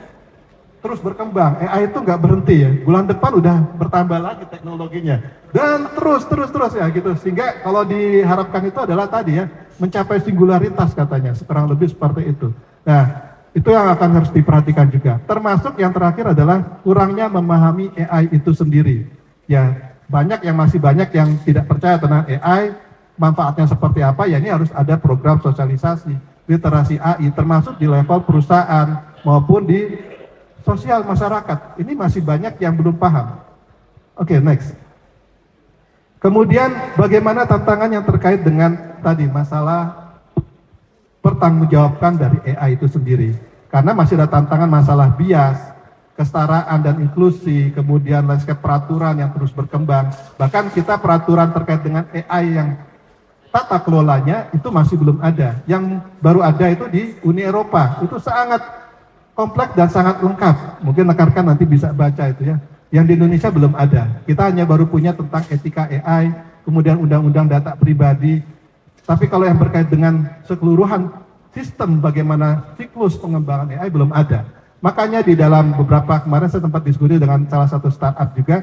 terus berkembang. AI itu nggak berhenti ya. Bulan depan udah bertambah lagi teknologinya. Dan terus ya gitu. Sehingga kalau diharapkan itu adalah tadi ya, mencapai singularitas katanya, kurang lebih seperti itu. Nah, itu yang akan harus diperhatikan juga. Termasuk yang terakhir adalah kurangnya memahami AI itu sendiri. Ya, masih banyak yang tidak percaya tentang AI, manfaatnya seperti apa, ya ini harus ada program sosialisasi, literasi AI, termasuk di level perusahaan maupun di sosial masyarakat. Ini masih banyak yang belum paham. Oke, next. Kemudian bagaimana tantangan yang terkait dengan tadi masalah pertanggungjawabkan dari AI itu sendiri. Karena masih ada tantangan masalah bias, kesetaraan dan inklusi, kemudian landscape peraturan yang terus berkembang. Bahkan kita peraturan terkait dengan AI yang tata kelolanya itu masih belum ada. Yang baru ada itu di Uni Eropa. Itu sangat kompleks dan sangat lengkap. Mungkin rekan-rekan nanti bisa baca itu ya. Yang di Indonesia belum ada. Kita hanya baru punya tentang etika AI, kemudian undang-undang data pribadi. Tapi kalau yang berkait dengan keseluruhan sistem bagaimana siklus pengembangan AI belum ada. Makanya di dalam beberapa kemarin saya sempat diskusi dengan salah satu startup juga.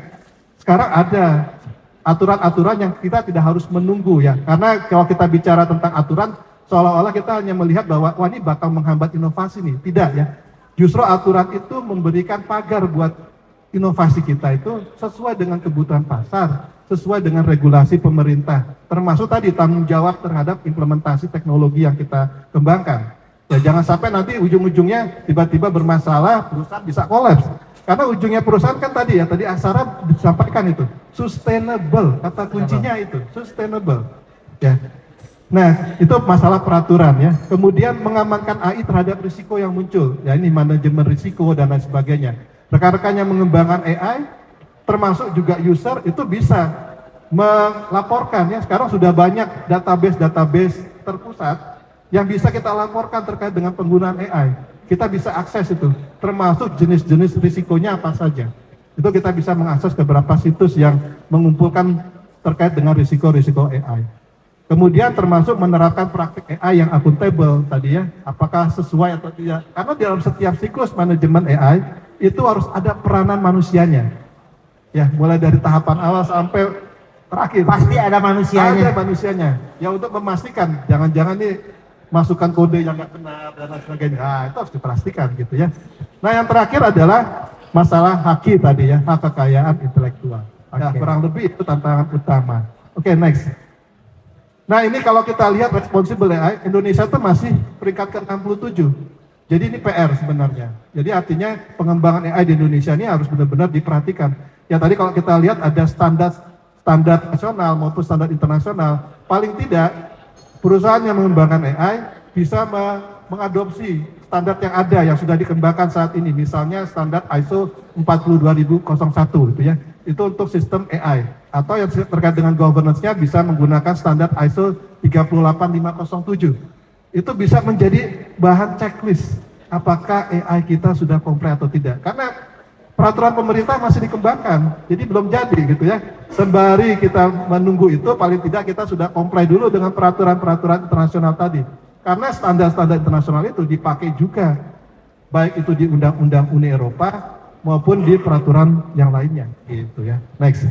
Sekarang ada aturan-aturan yang kita tidak harus menunggu ya. Karena kalau kita bicara tentang aturan, seolah-olah kita hanya melihat bahwa wah ini bakal menghambat inovasi nih. Tidak ya. Justru aturan itu memberikan pagar buat inovasi kita itu sesuai dengan kebutuhan pasar, sesuai dengan regulasi pemerintah, termasuk tadi tanggung jawab terhadap implementasi teknologi yang kita kembangkan. Ya jangan sampai nanti ujung-ujungnya tiba-tiba bermasalah, perusahaan bisa kolaps. Karena ujungnya perusahaan kan tadi Aksara disampaikan itu, sustainable, kata kuncinya itu, sustainable. Ya. Nah, itu masalah peraturan ya. Kemudian mengamankan AI terhadap risiko yang muncul. Ya ini manajemen risiko dan lain sebagainya. Rekan-rekan yang mengembangkan AI, termasuk juga user itu bisa melaporkan ya. Sekarang sudah banyak database terpusat yang bisa kita laporkan terkait dengan penggunaan AI. Kita bisa akses itu, termasuk jenis-jenis risikonya apa saja. Itu kita bisa mengakses ke beberapa situs yang mengumpulkan terkait dengan risiko-risiko AI. Kemudian termasuk menerapkan praktik AI yang akuntabel tadi ya, apakah sesuai atau tidak. Karena dalam setiap siklus manajemen AI itu harus ada peranan manusianya. Ya, mulai dari tahapan awal sampai terakhir. Pasti ada manusianya. Ada manusianya. Ya untuk memastikan, jangan-jangan nih masukkan kode yang nggak benar dan lain sebagainya. Nah, itu harus dipastikan gitu ya. Nah, yang terakhir adalah masalah haki tadi ya, hak kekayaan intelektual. Ya, kurang lebih itu tantangan utama. Oke, next. Nah, ini kalau kita lihat responsible AI, Indonesia itu masih peringkat ke-67. Jadi ini PR sebenarnya. Jadi artinya pengembangan AI di Indonesia ini harus benar-benar diperhatikan. Ya tadi kalau kita lihat ada standar nasional maupun standar internasional, paling tidak perusahaan yang mengembangkan AI bisa mengadopsi standar yang ada yang sudah dikembangkan saat ini. Misalnya standar ISO 42001 gitu ya. Itu untuk sistem AI. Atau yang terkait dengan governance-nya bisa menggunakan standar ISO 38507. Itu bisa menjadi bahan checklist apakah AI kita sudah komplit atau tidak. Karena peraturan pemerintah masih dikembangkan, jadi belum jadi gitu ya. Sembari kita menunggu itu, paling tidak kita sudah comply dulu dengan peraturan-peraturan internasional tadi. Karena standar-standar internasional itu dipakai juga, baik itu di Undang-Undang Uni Eropa maupun di peraturan yang lainnya, gitu ya. Next.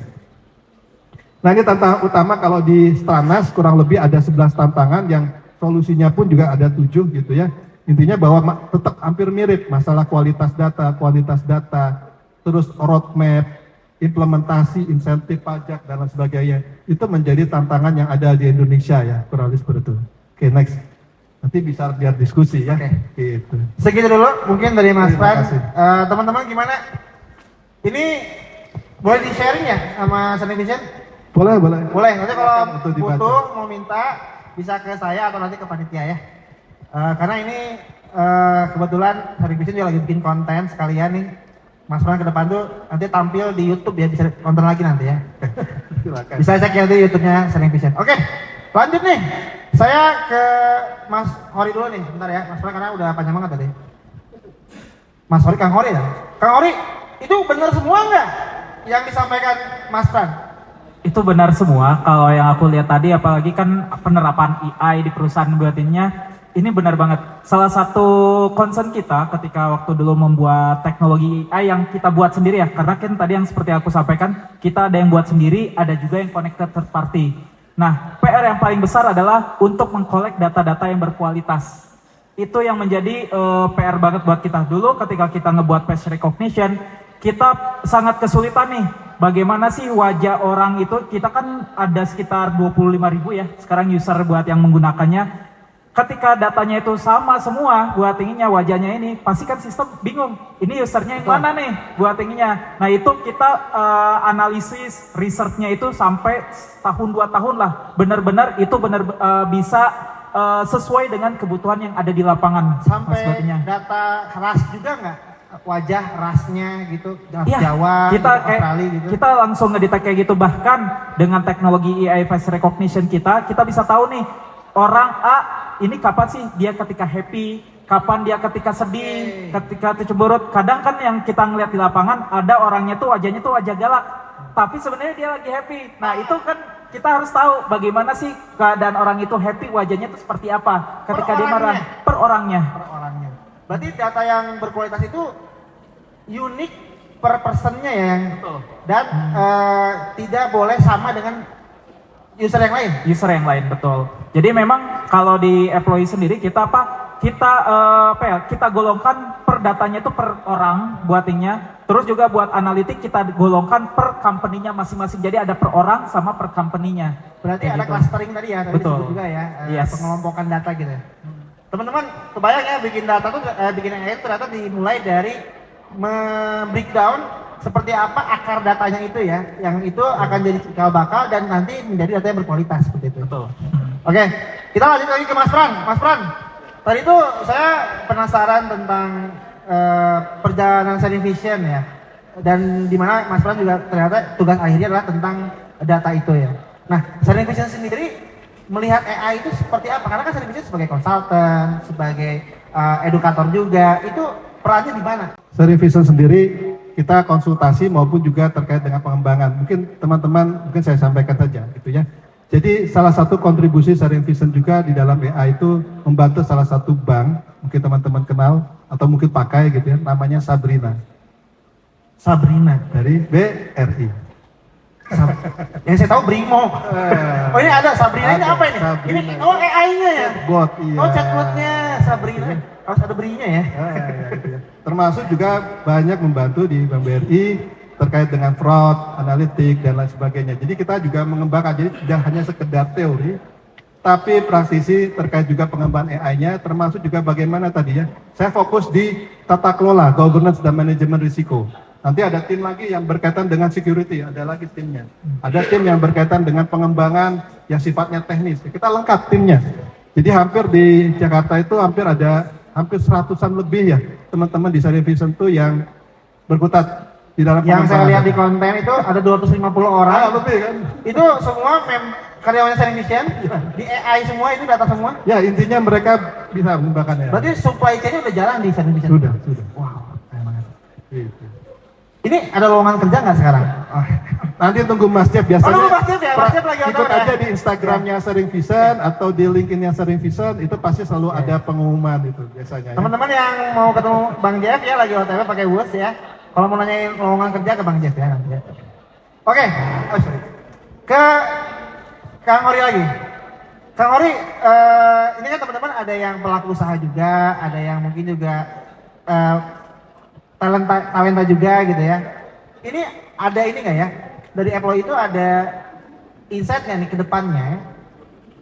Nah ini tantangan utama kalau di Stranas kurang lebih ada 11 tantangan yang solusinya pun juga ada 7 gitu ya. Intinya bahwa tetap hampir mirip masalah kualitas data, terus roadmap, implementasi, insentif pajak dan lain sebagainya. Itu menjadi tantangan yang ada di Indonesia ya, kurang lebih seperti itu. Oke, next. Nanti bisa biar diskusi ya. Oke. Gitu. Segitu dulu mungkin dari Mas Terima Pan. kasih. Teman-teman gimana? Ini boleh di-sharing ya sama Sunny Boleh. Boleh, nanti kalau Untuk dibaca. butuh mau minta bisa ke saya atau nanti ke panitia ya. Karena ini kebetulan Sunny juga lagi bikin konten sekalian nih Mas Pran ke depan tuh nanti tampil di YouTube ya, bisa nonton lagi nanti ya. Silakan. Bisa cek ya di YouTube-nya Sharing Vision. Oke, lanjut nih. Saya ke Mas Hori dulu nih, bentar ya. Mas Pran karena udah panjang banget tadi. Mas Hori, Kang Hori ya. Kang Hori, itu benar semua nggak yang disampaikan Mas Pran? Itu benar semua. Kalau yang aku lihat tadi, apalagi kan penerapan AI di perusahaan buatinnya, ini benar banget. Salah satu concern kita ketika waktu dulu membuat teknologi AI yang kita buat sendiri ya, karena kan tadi yang seperti aku sampaikan, kita ada yang buat sendiri, ada juga yang connected third party. Nah, PR yang paling besar adalah untuk mengkolek data-data yang berkualitas. Itu yang menjadi PR banget buat kita. Dulu ketika kita ngebuat face recognition, kita sangat kesulitan nih. Bagaimana sih wajah orang itu, kita kan ada sekitar 25.000 ya, sekarang user buat yang menggunakannya. Ketika datanya itu sama semua, buat tingginya wajahnya ini, pasti kan sistem bingung. Ini usernya yang mana nih, buat tingginya. Nah itu kita analisis, researchnya itu sampai tahun 2 tahun lah. Benar-benar itu bisa sesuai dengan kebutuhan yang ada di lapangan. Sampai Mas Batinya. data ras juga nggak? Wajah rasnya gitu, ras Ya, Jawa, kita gitu, kayak Australia gitu. kita langsung ngedetect kayak gitu. Bahkan dengan teknologi AI face recognition kita bisa tahu nih orang A ini kapan sih dia ketika happy, kapan dia ketika sedih, ketika cemberut. Kadang kan yang kita ngeliat di lapangan ada orangnya tuh wajahnya tuh wajah galak, tapi sebenarnya dia lagi happy. Nah itu kan kita harus tahu bagaimana sih keadaan orang itu happy, wajahnya tuh seperti apa ketika dia marah, per orangnya. Per orangnya. Berarti data yang berkualitas itu unik per personnya ya, yang dan tidak boleh sama dengan user yang lain. User yang lain, betul. Jadi memang kalau di employee sendiri kita kita golongkan per datanya itu per orang buatingnya. Terus juga buat analitik kita golongkan per company-nya masing-masing. Jadi ada per orang sama per company-nya. Berarti Kayak ada gitu. clustering tadi ya, tadi Betul. disebut juga ya, Yes. pengelompokan data gitu ya. Teman-teman, kebayang ya bikin data tuh, bikin AI ternyata dimulai dari breakdown seperti apa akar datanya itu ya, yang itu akan jadi cikal bakal dan nanti menjadi data yang berkualitas seperti itu. Betul. Oke, kita lanjut lagi ke Mas Pran. Mas Pran, tadi tuh saya penasaran tentang perjalanan Sharing Vision ya, dan dimana Mas Pran juga ternyata tugas akhirnya adalah tentang data itu ya. Nah, Sharing Vision sendiri melihat AI itu seperti apa? Karena kan Sharing Vision sebagai konsultan, sebagai edukator juga, itu perannya di mana? Sharing Vision sendiri kita konsultasi maupun juga terkait dengan pengembangan. Mungkin teman-teman mungkin saya sampaikan saja gitu ya. Jadi salah satu kontribusi Sharing Vision juga di dalam AI itu membantu salah satu bank, mungkin teman-teman kenal atau mungkin pakai gitu ya, namanya Sabrina. Sabrina. Dari BRI. Yang saya tahu Brimo. Oh ini ada Sabrina, ini Ada, apa ini? Sabrina. Ini AI-nya ya? Bot, iya. Oh chatbotnya Sabrina. Harus ada berinya ya? Gitu ya. Termasuk juga banyak membantu di Bank BRI terkait dengan fraud, analitik, dan lain sebagainya. Jadi kita juga mengembangkan, jadi tidak hanya sekedar teori, tapi praktisi terkait juga pengembangan AI-nya, termasuk juga bagaimana tadi ya, saya fokus di tata kelola, governance dan manajemen risiko. Nanti ada tim lagi yang berkaitan dengan security, ada lagi timnya. Ada tim yang berkaitan dengan pengembangan yang sifatnya teknis, kita lengkap timnya. Jadi hampir di Jakarta itu hampir 100-an lebih ya, teman-teman di Sharing Vision itu yang berkutat di dalam Yang saya pengembangan. lihat di konten itu ada 250 orang. Lebih kan? Itu semua karyawannya Sharing Vision, di AI semua itu data semua. Ya intinya mereka bisa mengembangkannya. Berarti supply chain-nya udah jalan di Sharing Vision. Sudah. Wow, keren banget. Gitu. Ini ada lowongan kerja nggak sekarang? Oh. Nanti tunggu Mas Jeff biasanya. Oh, nunggu Mas Jeff ya? Mas Jeff lagi ikut outdoor ya? aja di Instagramnya Sharing Vision atau di LinkedIn-nya Sharing Vision, itu pasti selalu ada pengumuman itu biasanya. Ya. Teman-teman yang mau ketemu Bang Jeff ya lagi OTW pakai bus ya. Kalau mau nanyain lowongan kerja ke Bang Jeff ya nanti ya. Oke, oh, sorry. Ke Kang Hori lagi. Kang Hori, ini kan teman-teman ada yang pelaku usaha juga, ada yang mungkin juga talenta juga gitu ya. Ini ada ini nggak ya? Dari employee itu ada insight nggak nih ke depannya?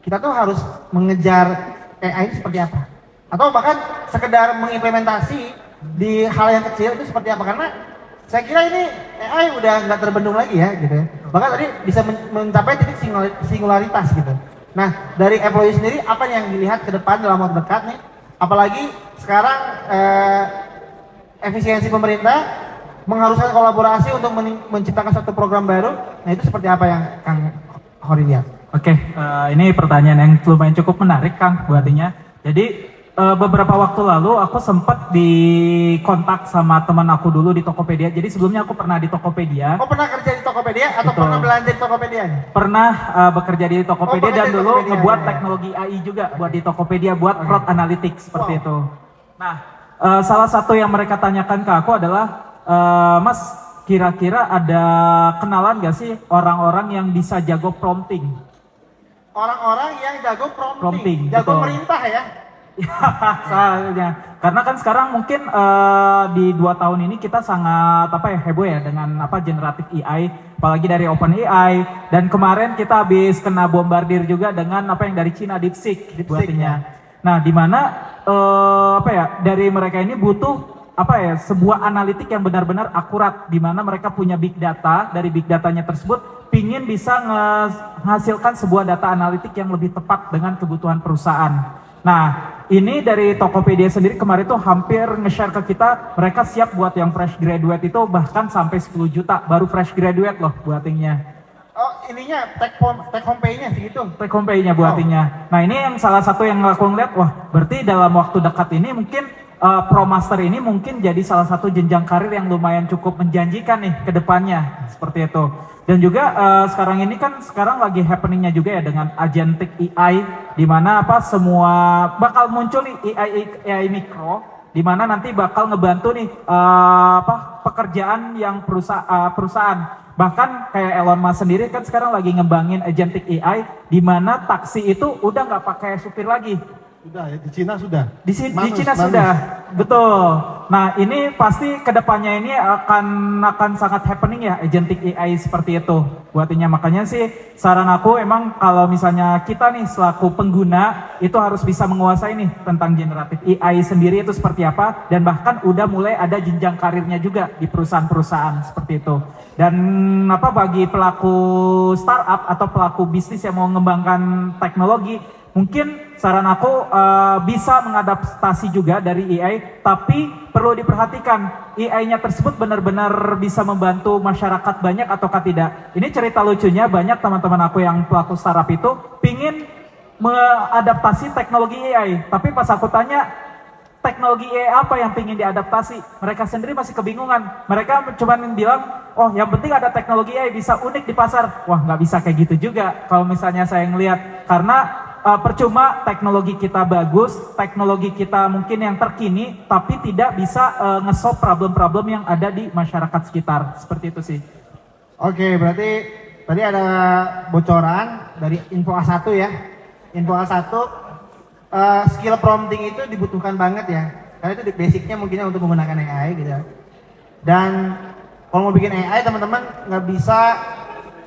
Kita tuh harus mengejar AI ini seperti apa? Atau bahkan sekedar mengimplementasi di hal yang kecil itu seperti apa? Karena saya kira ini AI udah nggak terbendung lagi ya gitu ya. Bahkan tadi bisa mencapai titik singularitas gitu. Nah dari employee sendiri apa yang dilihat ke depan dalam waktu dekat nih? Apalagi sekarang efisiensi pemerintah mengharuskan kolaborasi untuk menciptakan satu program baru. Nah itu seperti apa yang Kang Hori lihat? Oke, ini pertanyaan yang lumayan cukup menarik Kang buatinya. Jadi beberapa waktu lalu aku sempat dikontak sama teman aku dulu di Tokopedia. Jadi sebelumnya aku pernah di Tokopedia. Oh pernah kerja di Tokopedia atau Betul. pernah belanja di Tokopedia? Pernah bekerja di Tokopedia bekerja dan di dulu Tokopedia, ngebuat ya. teknologi AI juga buat di Tokopedia buat fraud analytics seperti Wow. itu. Nah, salah satu yang mereka tanyakan ke aku adalah, Mas, kira-kira ada kenalan gak sih orang-orang yang bisa jago prompting? Orang-orang yang jago prompting, jago betul. merintah ya. Soalnya, karena kan sekarang mungkin di 2 tahun ini kita sangat heboh ya dengan generatif AI, apalagi dari OpenAI, dan kemarin kita habis kena bombardir juga dengan yang dari Cina DeepSeek buatinya. Nah, di mana dari mereka ini butuh sebuah analitik yang benar-benar akurat, di mana mereka punya big data, dari big datanya tersebut pingin bisa menghasilkan sebuah data analitik yang lebih tepat dengan kebutuhan perusahaan. Nah, ini dari Tokopedia sendiri kemarin tuh hampir nge-share ke kita, mereka siap buat yang fresh graduate itu bahkan sampai 10 juta, baru fresh graduate loh buatingnya. Oh ininya take home pay-nya segitu. Take home pay-nya buatingnya. Nah, ini yang salah satu yang aku ngeliat, wah berarti dalam waktu dekat ini mungkin Pro Master ini mungkin jadi salah satu jenjang karir yang lumayan cukup menjanjikan nih ke depannya, seperti itu. Dan juga sekarang ini kan lagi happeningnya juga ya dengan agentic AI, di mana semua bakal muncul nih AI mikro, di mana nanti bakal ngebantu nih pekerjaan yang perusahaan. Bahkan kayak Elon Musk sendiri kan sekarang lagi ngembangin agentic AI, di mana taksi itu udah nggak pakai supir lagi. Sudah ya, di Cina sudah. Di Cina sudah, betul. Nah ini pasti kedepannya ini akan sangat happening ya agentic AI seperti itu buatinya. Makanya sih saran aku emang kalau misalnya kita nih selaku pengguna itu harus bisa menguasai nih tentang generatif AI sendiri itu seperti apa, dan bahkan udah mulai ada jenjang karirnya juga di perusahaan-perusahaan seperti itu. Dan bagi pelaku startup atau pelaku bisnis yang mau mengembangkan teknologi, mungkin saran aku bisa mengadaptasi juga dari AI, tapi perlu diperhatikan AI-nya tersebut benar-benar bisa membantu masyarakat banyak ataukah tidak. Ini cerita lucunya, banyak teman-teman aku yang pelaku startup itu pingin mengadaptasi teknologi AI, tapi pas aku tanya teknologi AI apa yang pingin diadaptasi, mereka sendiri masih kebingungan. Mereka cuma bilang, oh yang penting ada teknologi AI bisa unik di pasar. Wah nggak bisa kayak gitu juga kalau misalnya saya ngelihat, karena percuma teknologi kita bagus, teknologi kita mungkin yang terkini, tapi tidak bisa nge-solve problem-problem yang ada di masyarakat sekitar. Seperti itu sih. Oke, berarti tadi ada bocoran dari Info A1 ya. Info A1, skill prompting itu dibutuhkan banget ya. Karena itu basicnya mungkinnya untuk menggunakan AI gitu. Dan kalau mau bikin AI teman-teman nggak bisa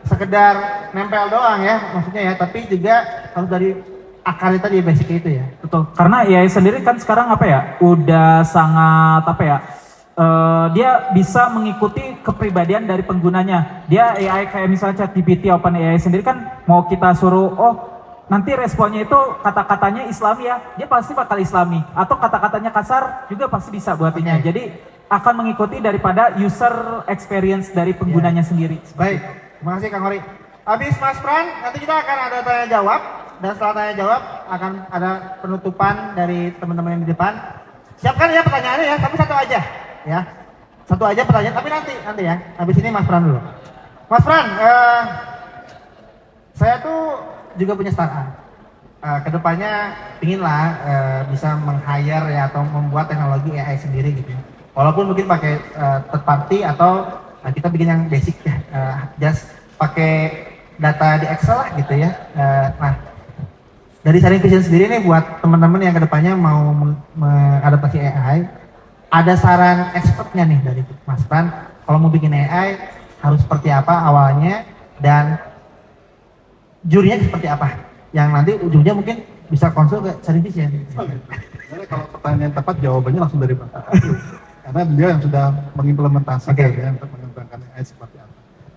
sekedar nempel doang ya, maksudnya ya, tapi juga harus dari akar tadi basic itu ya. Betul. Karena AI sendiri kan sekarang udah sangat dia bisa mengikuti kepribadian dari penggunanya. Dia AI kayak misalnya ChatGPT, OpenAI sendiri kan mau kita suruh, nanti responnya itu kata-katanya Islami ya, dia pasti bakal Islami. Atau kata-katanya kasar juga pasti bisa buatinya. Okay. Jadi akan mengikuti daripada user experience dari penggunanya sendiri. Baik, terima kasih Kang Hori. Habis Mas Pran, nanti kita akan ada tanya jawab, dan setelah tanya jawab akan ada penutupan dari teman-teman yang di depan. Siapkan ya pertanyaannya ya, tapi satu aja ya. Satu aja pertanyaan, tapi nanti ya. Habis ini Mas Pran dulu. Mas Pran, saya tuh juga punya startup. Kedepannya pinginlah bisa meng-hire ya atau membuat teknologi AI sendiri gitu. Walaupun mungkin pakai third party atau kita bikin yang basic ya, just pakai data di Excel lah gitu ya. Nah, dari Sharing Vision sendiri nih buat teman-teman yang kedepannya mau mengadaptasi AI, ada saran expertnya nih dari Mas Pran, kalau mau bikin AI harus seperti apa awalnya dan jurinya seperti apa, yang nanti ujungnya mungkin bisa konsul ke Sharing Vision. Sebenarnya kalau pertanyaan tepat jawabannya langsung dari Pak Ayu, karena beliau yang sudah mengimplementasikan ya untuk mengembangkan AI seperti apa.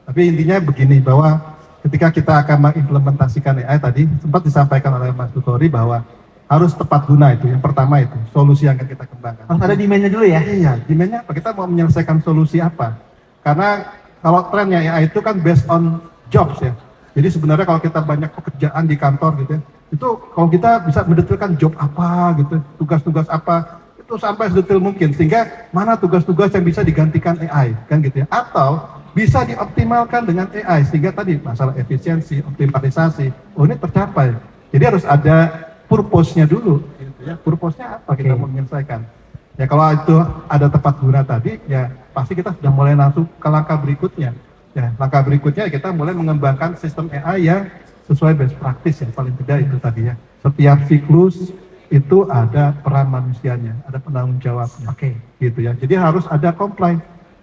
Tapi intinya begini, bahwa ketika kita akan mengimplementasikan AI tadi sempat disampaikan oleh Mas Tutori bahwa harus tepat guna itu. Yang pertama itu solusi yang akan kita kembangkan. Harus ada demand-nya dulu ya. Iya, demand-nya apa? Kita mau menyelesaikan solusi apa? Karena kalau trennya AI itu kan based on jobs ya. Jadi sebenarnya kalau kita banyak pekerjaan di kantor gitu ya, itu kalau kita bisa mendetailkan job apa gitu, tugas-tugas apa, itu sampai sedetail mungkin. Sehingga mana tugas-tugas yang bisa digantikan AI, kan gitu ya. Atau bisa dioptimalkan dengan AI, sehingga tadi masalah efisiensi, optimalisasi, oh ini tercapai. Jadi harus ada purpose-nya dulu, gitu ya. Purpose-nya apa kita mau menyelesaikan? Ya kalau itu ada tepat guna tadi, ya pasti kita sudah mulai langsung ke langkah berikutnya. Ya, langkah berikutnya kita mulai mengembangkan sistem AI yang sesuai best practice ya, paling tidak itu tadi ya. Setiap siklus itu ada peran manusianya, ada penanggung jawabnya. Gitu ya. Jadi harus ada comply.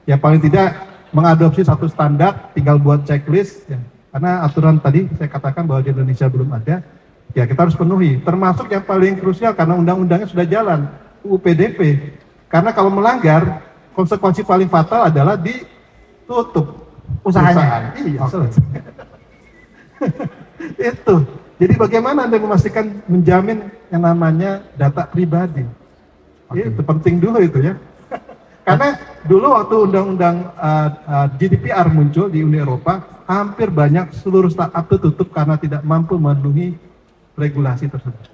Ya paling tidak mengadopsi satu standar, tinggal buat checklist ya. Karena aturan tadi saya katakan bahwa di Indonesia belum ada, ya kita harus penuhi. Termasuk yang paling krusial karena undang-undangnya sudah jalan, UU PDP. Karena kalau melanggar, konsekuensi paling fatal adalah ditutup Usahanya. Iya, selesai. Itu. Jadi bagaimana Anda memastikan menjamin yang namanya data pribadi? Itu penting dulu itu ya. Karena dulu waktu undang-undang GDPR muncul di Uni Eropa, hampir banyak seluruh startup itu tutup karena tidak mampu memenuhi regulasi tersebut.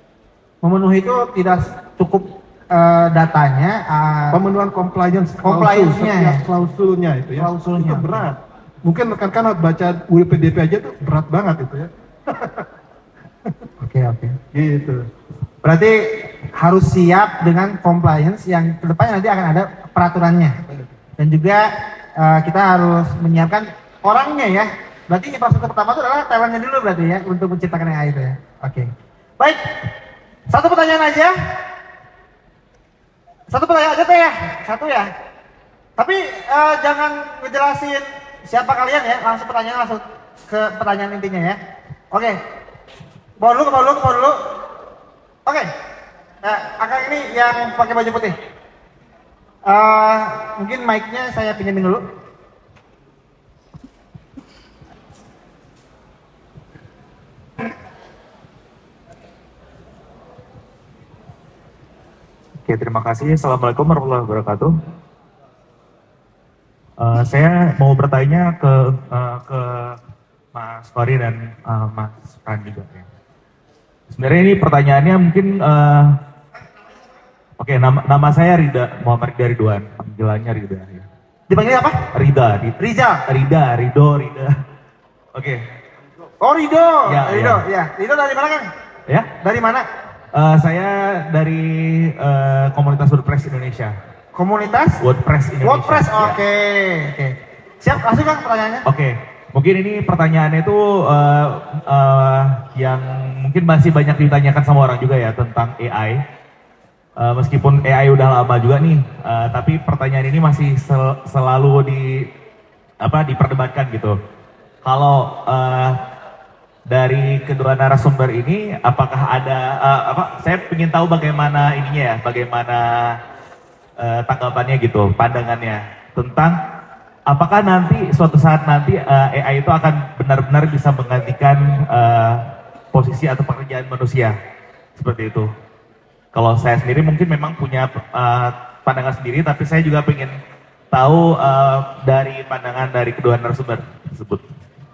Memenuhi itu tidak cukup datanya, Pemenuhan compliance-nya, klausulnya itu ya. Klausulnya. Itu berat. Mungkin rekan-rekan baca UU PDP aja tuh berat banget itu ya. Oke. Gitu. Berarti harus siap dengan compliance yang kedepannya nanti akan ada peraturannya. Dan juga kita harus menyiapkan orangnya ya. Berarti infrastruktur pertama itu adalah talentnya dulu berarti ya untuk menciptakan AI itu ya. Oke. Baik. Satu pertanyaan aja. Satu pertanyaan aja teh ya. Satu ya. Tapi jangan ngejelasin siapa kalian ya, langsung pertanyaan langsung ke pertanyaan intinya ya. Oke. Bawa dulu. Oke. Akang ini yang pakai baju putih. Mungkin mic-nya saya pinjemin dulu. Oke, terima kasih. Assalamualaikum warahmatullahi wabarakatuh. Saya mau bertanya ke Mas Fahri dan Mas Fran juga. Ya. Sebenarnya ini pertanyaannya mungkin, oke, nama saya Rida, Muhammad Rida Ridwan, panggilannya Rida. Ya. Dipanggil apa? Rida. Rido. Oke. Oh Rido. Ya, Rido. ya. Ya. Rido dari mana Kang? Ya? Dari mana? Saya dari komunitas WordPress Indonesia. Komunitas? WordPress Indonesia. WordPress, Ya. oke. Siap, langsung Kang pertanyaannya. Oke, mungkin ini pertanyaannya itu yang mungkin masih banyak ditanyakan sama orang juga ya tentang AI. Meskipun AI udah lama juga nih, tapi pertanyaan ini masih selalu diperdebatkan gitu. Kalau dari kedua narasumber ini, apakah ada saya ingin tahu bagaimana ininya ya, bagaimana tanggapannya gitu, pandangannya tentang apakah nanti suatu saat nanti AI itu akan benar-benar bisa menggantikan posisi atau pekerjaan manusia seperti itu. Kalau saya sendiri mungkin memang punya pandangan sendiri, tapi saya juga ingin tahu dari pandangan dari kedua narasumber tersebut.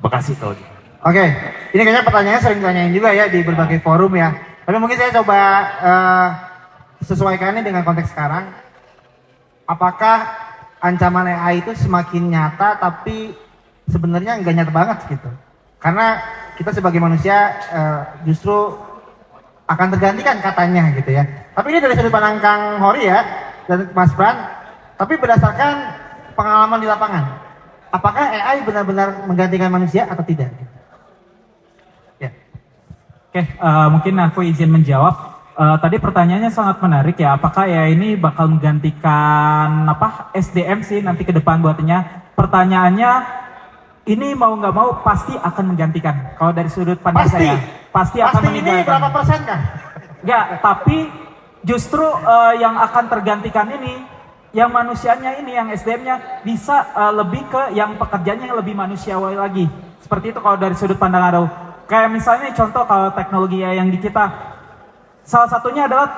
Makasih kalau gitu. Oke, ini kayaknya pertanyaannya sering ditanyain juga ya di berbagai forum ya. Tapi mungkin saya coba sesuaikannya dengan konteks sekarang. Apakah ancaman AI itu semakin nyata tapi sebenarnya nggak nyata banget gitu. Karena kita sebagai manusia justru akan tergantikan katanya gitu ya. Tapi ini dari sudut pandang Kang Hori ya dan Mas Pran, tapi berdasarkan pengalaman di lapangan, apakah AI benar-benar menggantikan manusia atau tidak? Ya. Oke, mungkin aku izin menjawab. Tadi pertanyaannya sangat menarik ya, apakah ya ini bakal menggantikan SDM sih nanti ke depan buatnya? Pertanyaannya ini mau nggak mau pasti akan menggantikan. Kalau dari sudut pandang saya, pasti akan meninggalkan. Ini berapa persen kan? Enggak, tapi justru yang akan tergantikan ini, yang manusianya ini, yang SDM-nya bisa lebih ke yang pekerjaannya yang lebih manusiawi lagi. Seperti itu kalau dari sudut pandang Kayak misalnya contoh kalau teknologi yang di kita, Salah satunya adalah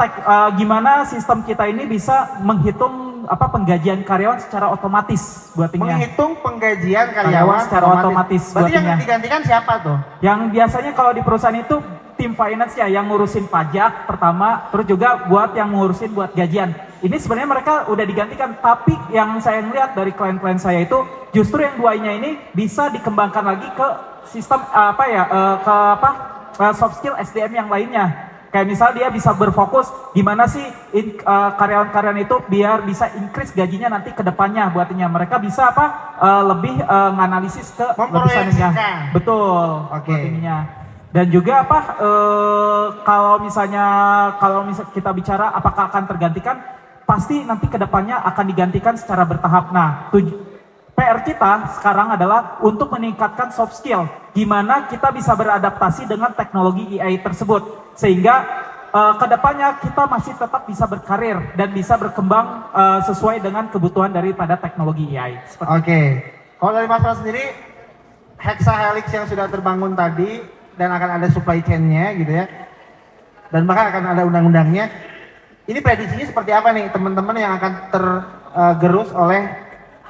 gimana sistem kita ini bisa menghitung penggajian karyawan secara otomatis buatinya. Menghitung penggajian karyawan secara otomatis Berarti yang buatinya. digantikan siapa tuh? Yang biasanya kalau di perusahaan itu tim finance ya yang ngurusin pajak pertama, terus juga buat yang ngurusin buat gajian. Ini sebenarnya mereka udah digantikan, tapi yang saya lihat dari klien-klien saya itu justru yang duanya ini bisa dikembangkan lagi ke sistem soft skill SDM yang lainnya. Kayak misal dia bisa berfokus gimana sih karyawan-karyawan itu biar bisa increase gajinya nanti ke depannya buatnya. Mereka bisa lebih nganalisis ke memproyeksikan. Betul. Oke. Dan juga kalau misalnya kita bicara apakah akan tergantikan, pasti nanti ke depannya akan digantikan secara bertahap. Nah, PR kita sekarang adalah untuk meningkatkan soft skill. Gimana kita bisa beradaptasi dengan teknologi AI tersebut. Sehingga kedepannya kita masih tetap bisa berkarir dan bisa berkembang sesuai dengan kebutuhan daripada teknologi AI. Oke. Kalau dari Mas Pras sendiri, Hexahelix yang sudah terbangun tadi dan akan ada supply chain-nya gitu ya. Dan bahkan akan ada undang-undangnya. Ini prediksinya seperti apa nih teman-teman yang akan tergerus oleh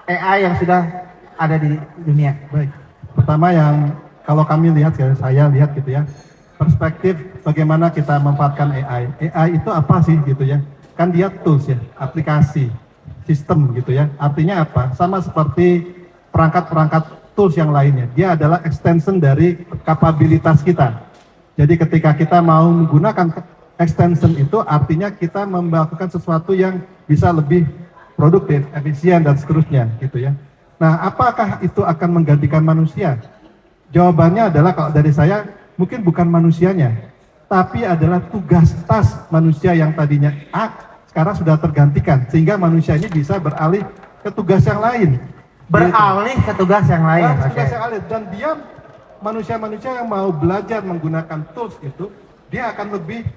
AI yang sudah ada di dunia? Baik. Pertama yang kalau kami lihat, saya lihat gitu ya, perspektif bagaimana kita memanfaatkan AI. AI itu apa sih gitu ya? Kan dia tools ya, aplikasi, sistem gitu ya. Artinya apa? Sama seperti perangkat-perangkat tools yang lainnya. Dia adalah extension dari kapabilitas kita. Jadi ketika kita mau menggunakan extension itu artinya kita melakukan sesuatu yang bisa lebih produktif, efisien dan seterusnya gitu ya. Nah, apakah itu akan menggantikan manusia? Jawabannya adalah kalau dari saya mungkin bukan manusianya, tapi adalah tugas tas manusia yang tadinya A sekarang sudah tergantikan sehingga manusia ini bisa beralih ke tugas yang lain. Beralih ke tugas yang lain. Tugas yang lain dan dia manusia-manusia yang mau belajar menggunakan tools itu dia akan lebih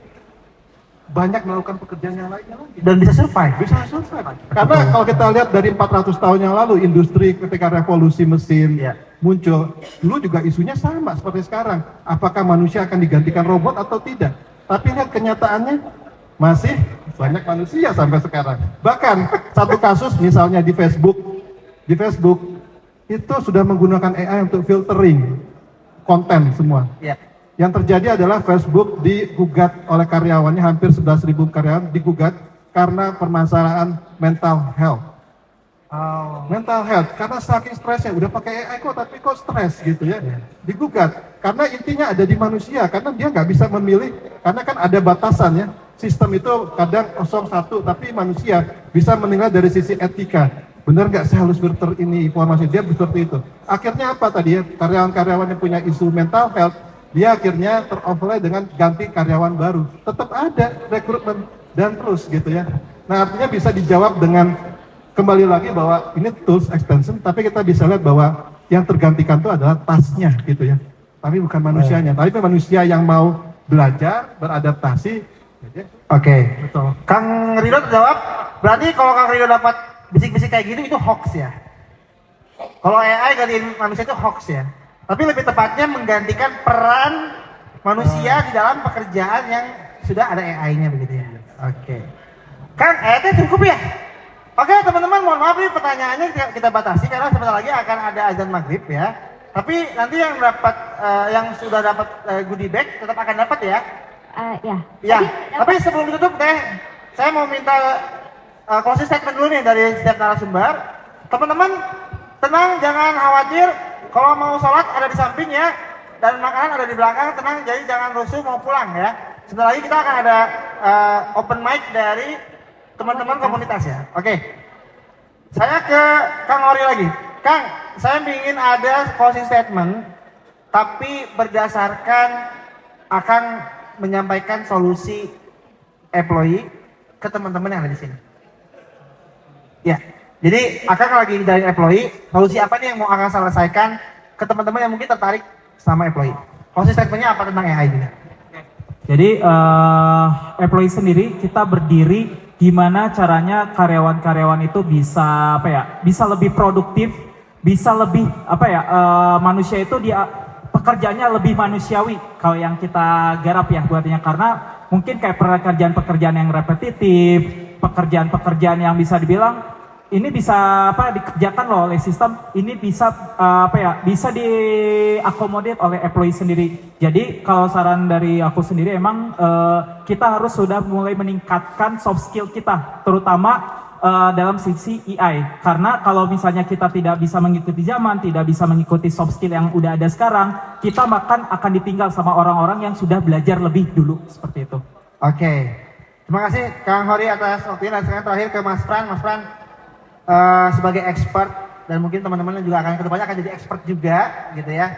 banyak melakukan pekerjaan yang lainnya lagi. Dan bisa survive. Bisa survive. Karena kalau kita lihat dari 400 tahun yang lalu industri ketika revolusi mesin muncul, dulu juga isunya sama seperti sekarang. Apakah manusia akan digantikan robot atau tidak? Tapi lihat kenyataannya masih banyak manusia sampai sekarang. Bahkan satu kasus misalnya di Facebook itu sudah menggunakan AI untuk filtering konten semua. Yang terjadi adalah Facebook digugat oleh karyawannya, hampir 11.000 karyawan digugat karena permasalahan mental health. Mental health, karena saking stresnya, udah pakai AI tapi kok stres gitu ya. Digugat, karena intinya ada di manusia, karena dia nggak bisa memilih, karena kan ada batasan ya. Sistem itu kadang 01, tapi manusia bisa menilai dari sisi etika. Benar nggak saya harus filter ini informasi, dia seperti itu. Akhirnya apa tadi ya, karyawan-karyawan yang punya isu mental health, dia akhirnya teroverlay dengan ganti karyawan baru. Tetap ada rekrutmen dan terus gitu ya. Nah artinya bisa dijawab dengan kembali lagi bahwa ini tools extension, tapi kita bisa lihat bahwa yang tergantikan itu adalah tasnya gitu ya. Tapi bukan manusianya, tapi manusia yang mau belajar, beradaptasi. Oke. Betul. Kang Rido terjawab, berarti kalau Kang Rido dapat bisik-bisik kayak gitu itu hoax ya? Kalau AI gantiin manusia itu hoax ya? Tapi lebih tepatnya menggantikan peran manusia di dalam pekerjaan yang sudah ada AI-nya begitu ya. Oke. Kang, itu cukup ya? Oke teman-teman, mohon maaf nih pertanyaannya kita batasi karena sebentar lagi akan ada azan maghrib ya. Tapi nanti yang sudah dapat goodie bag tetap akan dapat ya. Ya. Tapi sebelum ditutup saya mau minta closing statement dulu nih dari setiap narasumber. Teman-teman tenang, jangan khawatir. Kalau mau sholat ada di samping ya, dan makanan ada di belakang, tenang, jadi jangan rusuh mau pulang ya. Sebentar lagi kita akan ada open mic dari teman-teman komunitas ya. Oke. Saya ke Kang Ori lagi. Kang, saya ingin ada closing statement, tapi berdasarkan akan menyampaikan solusi employee ke teman-teman yang ada di sini. Ya. Jadi akan lagi dari employee, solusi apa nih yang mau akan selesaikan ke teman-teman yang mungkin tertarik sama employee? Closing statement-nya apa tentang AI ini? Jadi employee sendiri kita berdiri gimana caranya karyawan-karyawan itu bisa bisa lebih produktif, bisa lebih manusia itu dia pekerjaannya lebih manusiawi kalau yang kita garap ya buatnya, karena mungkin kayak pekerjaan-pekerjaan yang repetitif, pekerjaan-pekerjaan yang bisa dibilang ini bisa dikerjakan loh oleh sistem, ini bisa bisa diakomodir oleh employee sendiri. Jadi kalau saran dari aku sendiri emang kita harus sudah mulai meningkatkan soft skill kita, terutama dalam sisi AI. Karena kalau misalnya kita tidak bisa mengikuti zaman, tidak bisa mengikuti soft skill yang udah ada sekarang, kita akan ditinggal sama orang-orang yang sudah belajar lebih dulu, seperti itu. Oke, terima kasih Kang Hori atas waktunya. Dan sekarang terakhir ke Mas Fran. Mas Fran sebagai expert dan mungkin teman-teman juga akan kedepannya akan jadi expert juga gitu ya.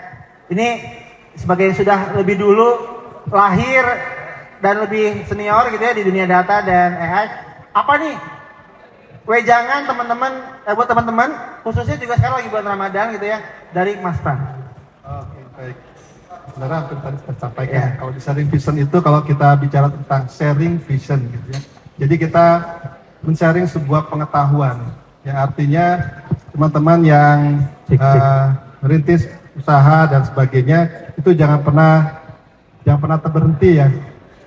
Ini sebagai sudah lebih dulu lahir dan lebih senior gitu ya di dunia data dan AI. Apa nih wejangan teman-teman, buat teman-teman khususnya juga sekarang lagi bulan Ramadan gitu ya, dari Mas Fran. Oke, baik. Sebenarnya hampir tadi saya sampaikan, kalau di sharing vision itu kalau kita bicara tentang sharing vision gitu ya. Jadi kita men-sharing sebuah pengetahuan, yang artinya teman-teman yang merintis usaha dan sebagainya itu jangan pernah terberhenti ya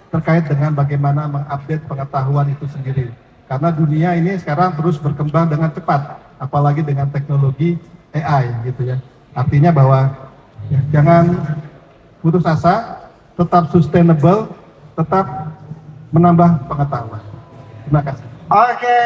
terkait dengan bagaimana mengupdate pengetahuan itu sendiri. Karena dunia ini sekarang terus berkembang dengan cepat, apalagi dengan teknologi AI gitu ya. Artinya bahwa ya, jangan putus asa, tetap sustainable, tetap menambah pengetahuan. Terima kasih. Oke,